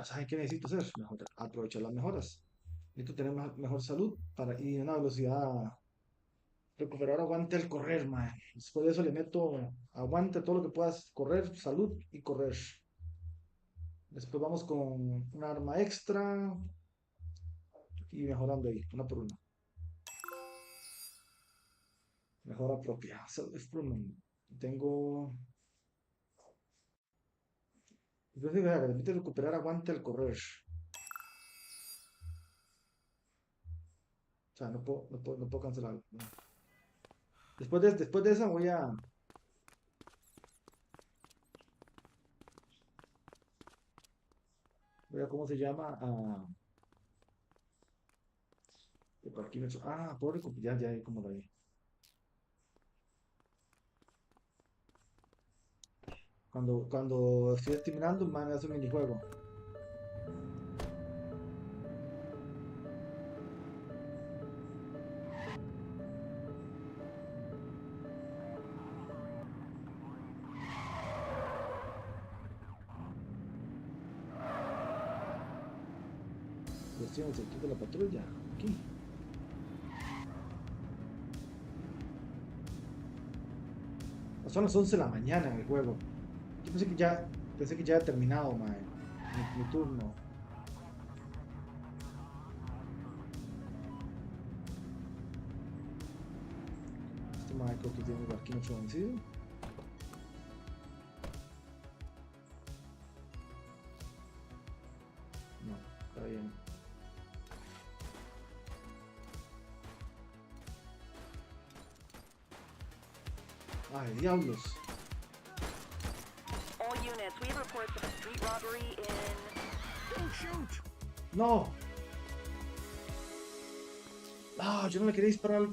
¿Saben qué necesito hacer? Aprovechar las mejoras. Necesito tener mejor salud y una velocidad. Recuperar aguante al correr, man. Después de eso le meto aguante todo lo que puedas correr, salud y correr. Después vamos con un arma extra y mejorando ahí, una por una. Mejora propia. Tengo... Entonces, permite recuperar aguante al correr. O sea, no puedo cancelar. No. Después de esa voy a... ¿Cómo se llama? Por aquí puedo recuperar, ya como la vi. Cuando estoy terminando, me hace un minijuego. Ya estoy en el sector de la patrulla, aquí. Son las 11 de la mañana en el juego. Yo pensé que ya había terminado, mae, mi turno. Este mae creo que tiene un barquímetro vencido. No, está bien. Ay, diablos. All units, we have reports of a street robbery in... Don't shoot! No. No, yo no le quería disparar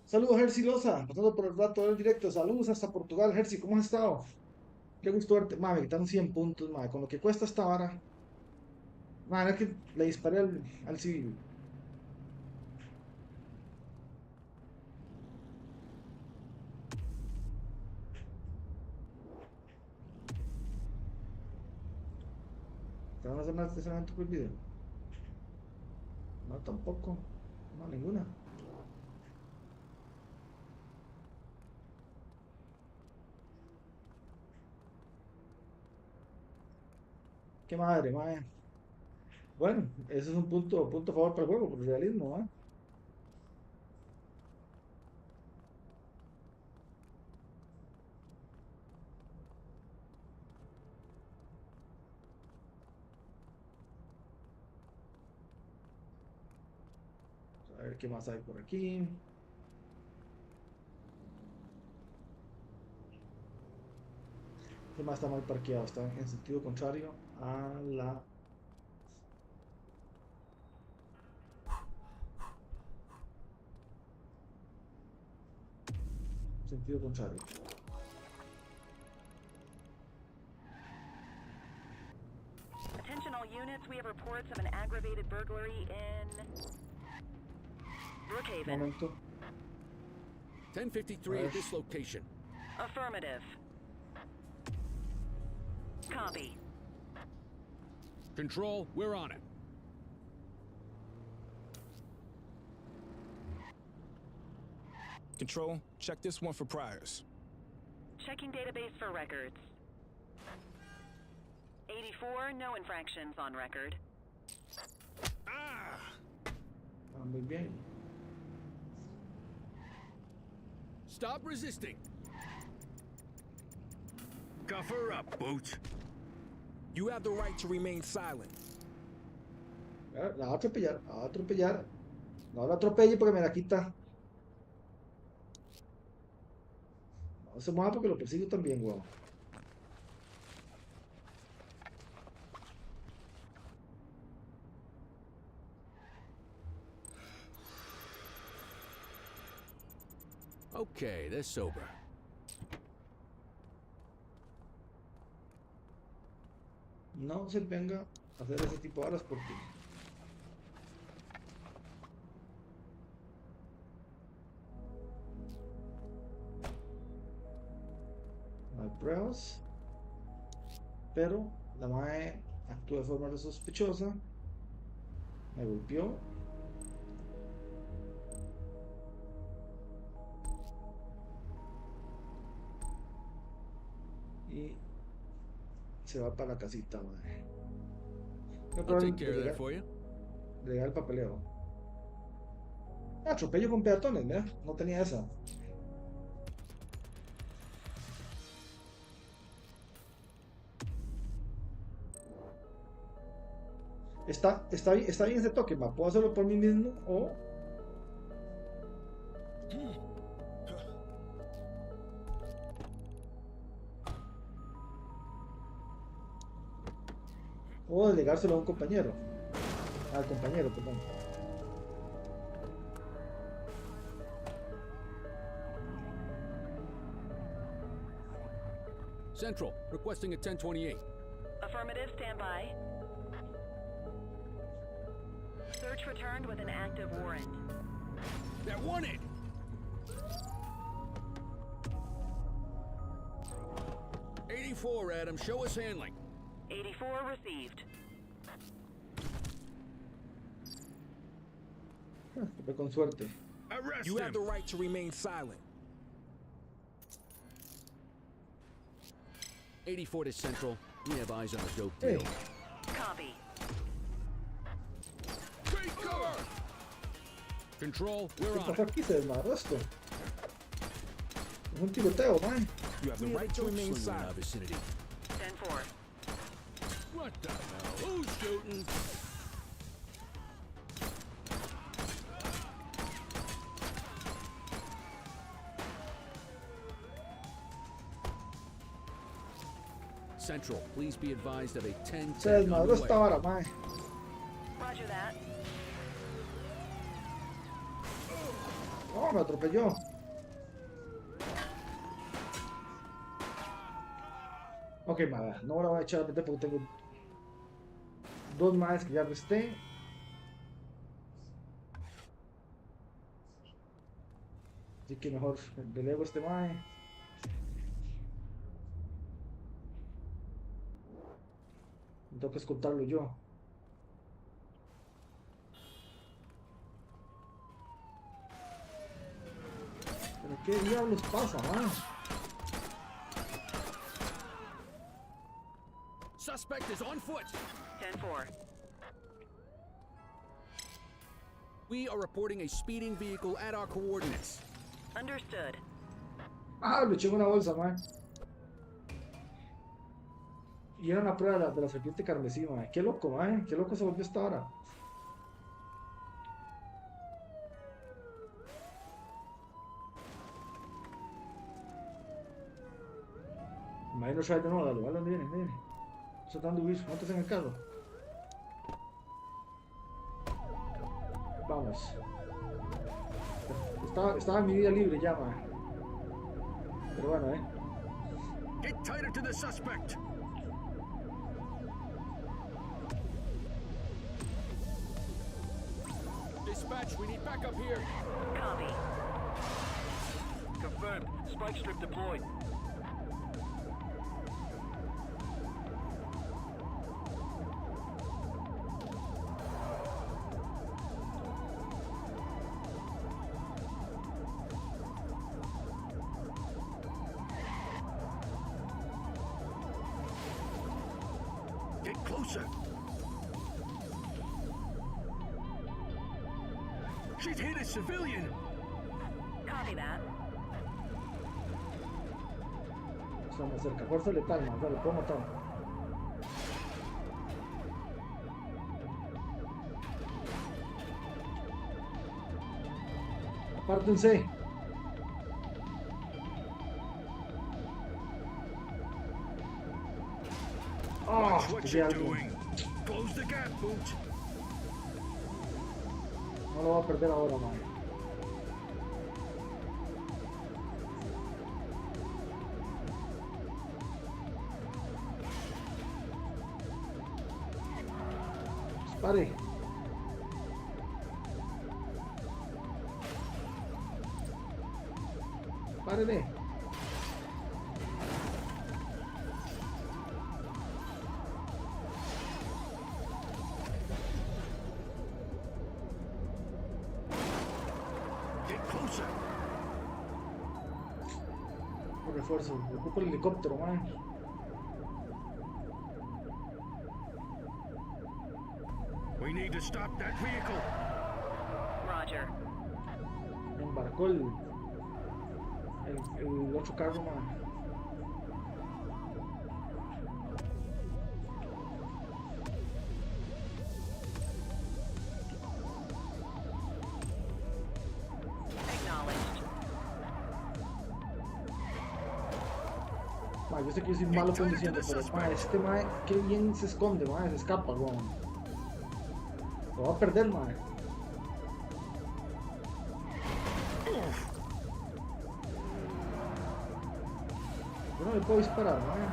Saludos, Jersey Loza, pasando por el rato del directo. Saludos hasta Portugal, Jersey, ¿cómo has estado? Qué gusto verte. Madre, me quitaron 100 puntos, madre, con lo que cuesta esta vara. Madre, es que le disparé al civil. ¿Te van a hacer más estacionamiento por el video? No, tampoco. No, ninguna. Qué madre, madre. Bueno, ese es un punto a favor para el juego, por el realismo, ¿ah? A ver qué más hay por aquí. Este más está mal parqueado, está en sentido contrario a la... Sentido contrario. Attention all units, we have reports of an aggravated burglary in Brookhaven. Momento. 1053 at this location. Affirmative. Copy. Control, we're on it. Control, check this one for priors. Checking database for records. 84, no infractions on record. Muy bien. Stop resisting. Cuff her up, Boots. You have the right to remain silent. La va a atropellar, la va a atropellar. No la atropelle porque me la quita. No se mueva porque lo persigo también, weón. Okay, they're sober. No se venga a hacer ese tipo de horas porque no hay pruebas, pero la mae actúa de forma sospechosa, me golpeó. Y se va para la casita, madre. I'll take care of that for you. Llegar el papeleo. Atropello con peatones, mira, no tenía esa. Está bien ese toque, ma. Puedo hacerlo por mí mismo o delegárselo a un compañero. Al compañero, perdón. Central, requesting a 1028. Affirmative, stand by. Search returned with an active warrant. They're wanted! '84, Adam, show us handling. 84 received. Con suerte. You have the right to remain silent. 84 to Central. We have eyes on a dope deal. Copy. Take cover! Control, we're ¿Qué on pasó it. aquí? Se desmadró esto. Es un tiroteo, man. You have the right to remain silent. Vicinity. 10-4. What the hell? Who's shooting? Central, please be advised of a 10-10 Se desmadró esta underway. vara, man. Roger that. No, me atropelló. Ok, madre, no la voy a echar a meter porque tengo dos más que ya resté. Así que mejor delego este mae. Me toca escoltarlo yo. ¿Pero qué diablos pasa, man? Suspect is on foot. 10-4. We are reporting a speeding vehicle at our coordinates. Understood. Ah, lo eché en una bolsa, man. Y era una prueba de la serpiente carmesí, man. Qué loco, man. Qué loco se volvió esta hora. Imagino trae de nuevo, dale, vale, viene, viene. Tratando de huir, montes en el carro. Vamos. Estaba en mi vida libre ya, man. Pero bueno, Get tighter to the suspect. Dispatch, we need backup here. Copy. Confirmed. Spike strip deployed. Get closer. She's hit a civilian. Copy that. Estamos cerca. Fuerza letal, man. Dale, puedo matar. Apártense. Watch what you're doing. Close the gap, Boot. No lo voy a perder ahora, man. Dispare. Dispárele. Por refuerzo, ocupo el helicóptero, man. We need to stop that vehicle. Roger. Me embarcó el otro carro, man. Acknowledged. Yo sé que yo soy malo conduciendo, pero este mae, qué bien se esconde, mae, se escapa, weón. Lo va a perder, mae. Yo no le puedo disparar, mae.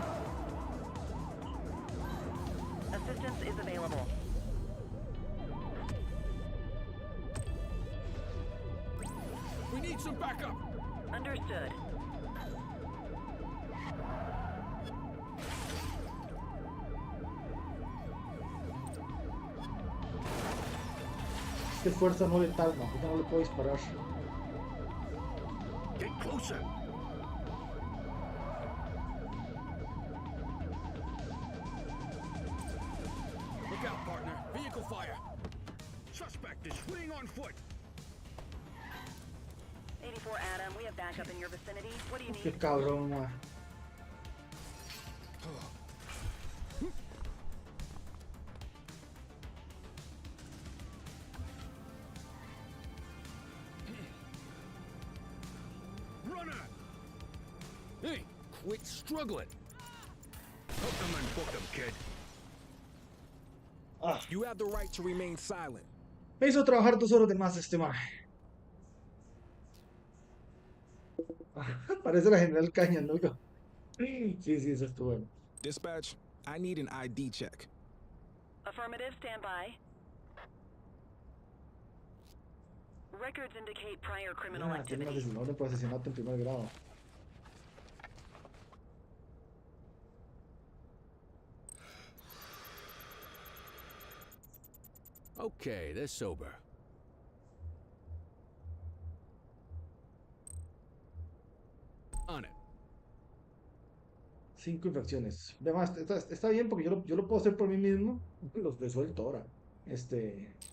Assistance is available. We need some backup. Understood. Es que fuerza no letal, man, porque no le puedo disparar. Get closer. Look out, partner. Vehicle fire. Suspect is fleeing on foot. 84 Adam, we have backup in your vicinity. What do you Qué need? cabrón, man. Runner. Hey, quit struggling. Hook them and book them, kid. You have the right to remain silent. Me hizo trabajar 2 horas de más este man. Parece la General Caña, ¿no? Sí, sí, eso estuvo bueno. Dispatch, I need an ID check. Affirmative, stand by. Records indicate prior criminal Tiene activity. un orden por asesinato en primer grado. Okay, they're sober. On it. 5 infracciones. Además, está bien porque yo lo puedo hacer por mí mismo. Los resuelto ahora.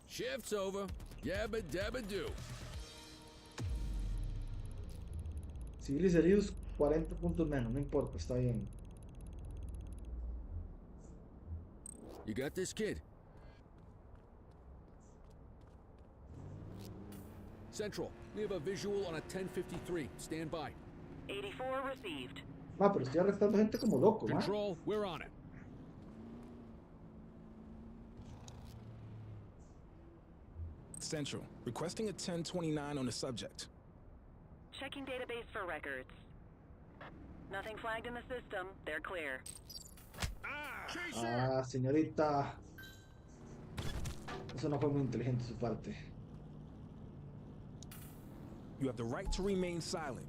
Shift's over. Yabba dabba do. Civiles heridos, 40 puntos menos. No importa, está bien. You got this, kid? Central, we have a visual on a 1053. Stand by. 84 received. Pero estoy arrestando gente como loco, ¿no? Control, we're on it. Central, requesting a 1029 on the subject. Checking database for records. Nothing flagged in the system. They're clear. Señorita. Eso no fue muy inteligente de su parte. You have the right to remain silent.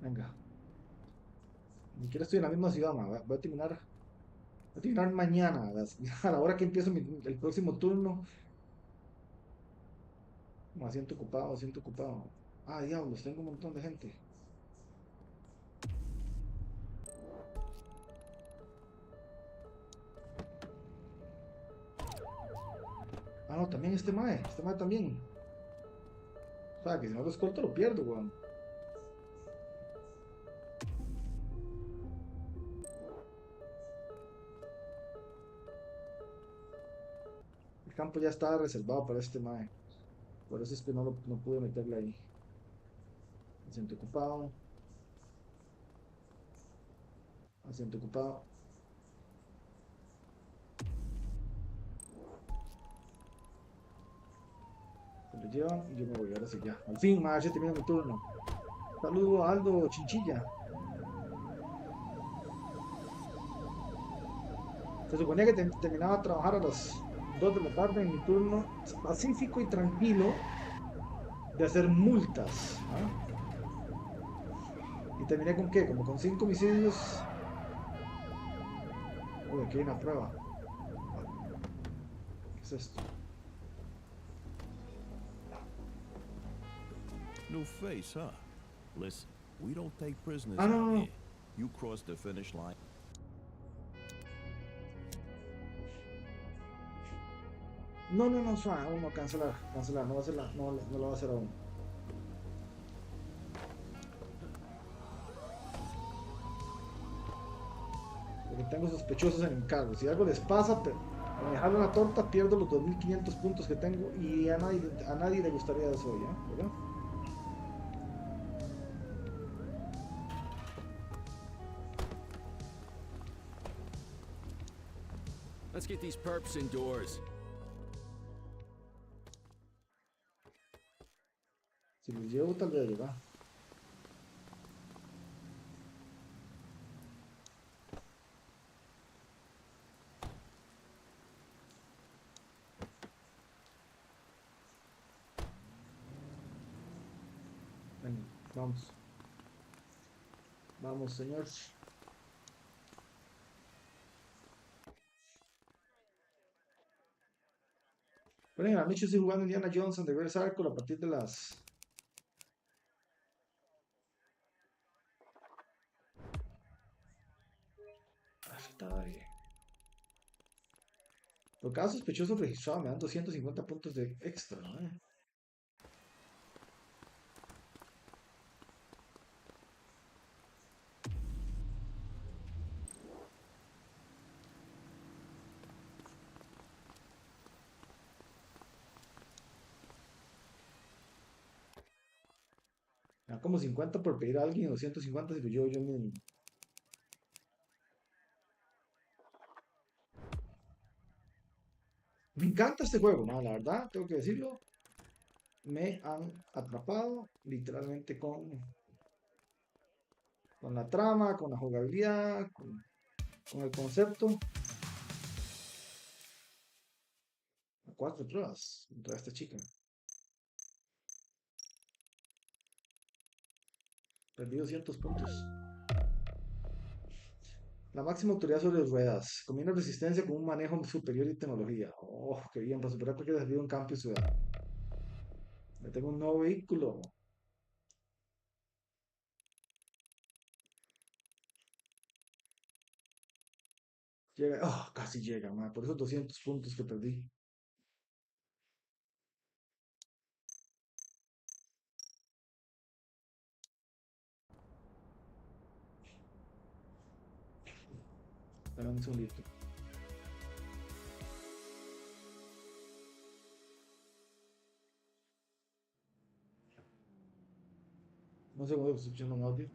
Venga. Ni siquiera estoy en la misma ciudad, ma. Voy a terminar mañana, a la hora que empiezo el próximo turno. Asiento ocupado, asiento ocupado. Diablos, tengo un montón de gente. No, también este mae también. O sea, que si no lo escolto lo pierdo, weón. El campo ya estaba reservado para este mae. Por eso es que no pude meterle ahí. Asiento ocupado. Asiento ocupado. Se lo llevan y yo me voy ahora sí ya. Al fin, mae, ya termina mi turno. Saludo a Aldo Chinchilla. Se suponía que terminaba de trabajar a las 2 de la tarde en mi turno pacífico y tranquilo de hacer multas. Y terminé con ¿qué? Como con 5 homicidios. Uy, aquí hay una prueba. ¿Qué es esto? New face, huh? Listen, we don't take prisoners no. out here. You cross the finish line. No, suave, aún no, cancelar, no lo va a hacer aún. Porque tengo sospechosos en el cargo. Si algo les pasa, me dejaron la torta, pierdo los 2500 puntos que tengo y a nadie le gustaría eso, ¿ya? ¿Verdad? Let's get these perps indoors. Si los llevo, tal vez, ¿verdad? Ven, vamos. Vamos, señor. Bueno, en la noche estoy jugando Indiana Jones and the Great Circle a partir de las... Por cada sospechoso registrado me dan 250 puntos de extra, ¿no? como 50 por pedir a alguien, 250 si lo llevo yo mismo. Me encanta este juego, ¿no? La verdad, tengo que decirlo. Me han atrapado literalmente con la trama, con la jugabilidad, con el concepto. 4 pruebas contra esta chica. Perdí 200 puntos. La máxima autoridad sobre ruedas. Combina resistencia con un manejo superior y tecnología. Oh, qué bien, para superar cualquier desafío en campo y ciudad. Me tengo un nuevo vehículo. Llega, oh, casi llega, man. Por esos 200 puntos que perdí. Dame un segundito. No sé cómo estoy escuchando un audio.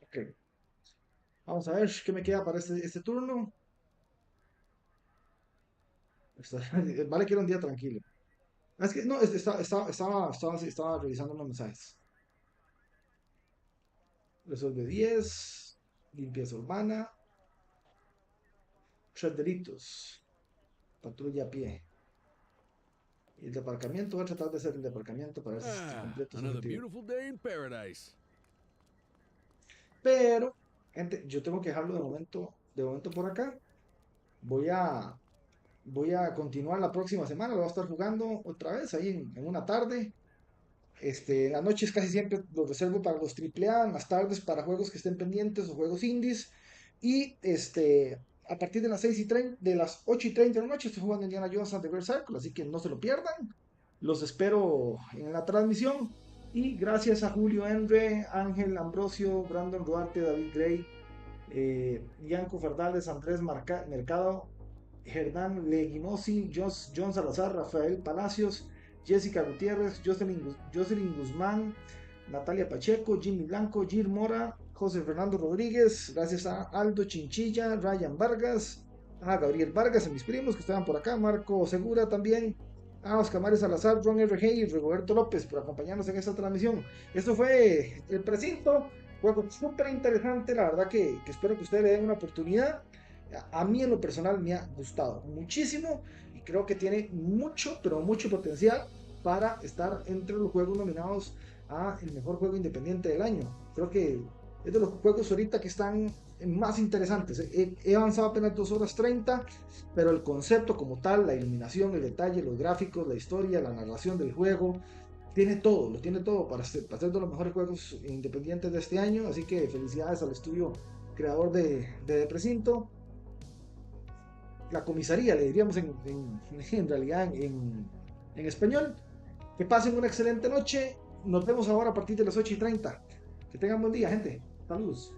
Ok. Vamos a ver qué me queda para este turno. Vale que era un día tranquilo. Es que no, estaba revisando unos mensajes. Resuelve 10. Limpieza urbana. 3 delitos. Patrulla a pie. Y el de aparcamiento, voy a tratar de hacer el de aparcamiento para ver si se completa su Another objetivo. beautiful day in paradise. Pero, gente, yo tengo que dejarlo de momento por acá. Voy a continuar la próxima semana. Lo voy a estar jugando otra vez ahí en una tarde. Las noches casi siempre los reservo para los AAA, las tardes para juegos que estén pendientes o juegos indies. Y a partir de las 6:30, de las 8:30 de la noche estoy jugando Indiana Jones and the Great Circle, así que no se lo pierdan. Los espero en la transmisión. Y gracias a Julio Endre, Ángel Ambrosio, Brandon Duarte, David Gray, Yanko Ferdales, Andrés Mercado, Hernán Leguinosi, John Salazar, Rafael Palacios, Jessica Gutiérrez, Jocelyn Guzmán, Natalia Pacheco, Jimmy Blanco, Gir Mora, José Fernando Rodríguez, gracias a Aldo Chinchilla, Ryan Vargas, a Gabriel Vargas, a mis primos que estaban por acá, Marco Segura también, a Oscar Mario Salazar, Ron RG y Roberto López por acompañarnos en esta transmisión. Esto fue el Precinto, juego súper interesante, la verdad que espero que ustedes le den una oportunidad. A mí en lo personal me ha gustado muchísimo y creo que tiene mucho, pero mucho potencial para estar entre los juegos nominados a el mejor juego independiente del año. Creo que es de los juegos ahorita que están más interesantes. He avanzado apenas 2 horas 30, pero el concepto como tal, la iluminación, el detalle, los gráficos, la historia, la narración del juego, lo tiene todo para ser de los mejores juegos independientes de este año. Así que felicidades al estudio creador de Precint. La comisaría, le diríamos en realidad en español. Que pasen una excelente noche. Nos vemos ahora a partir de las 8:30. Que tengan buen día, gente. Saludos.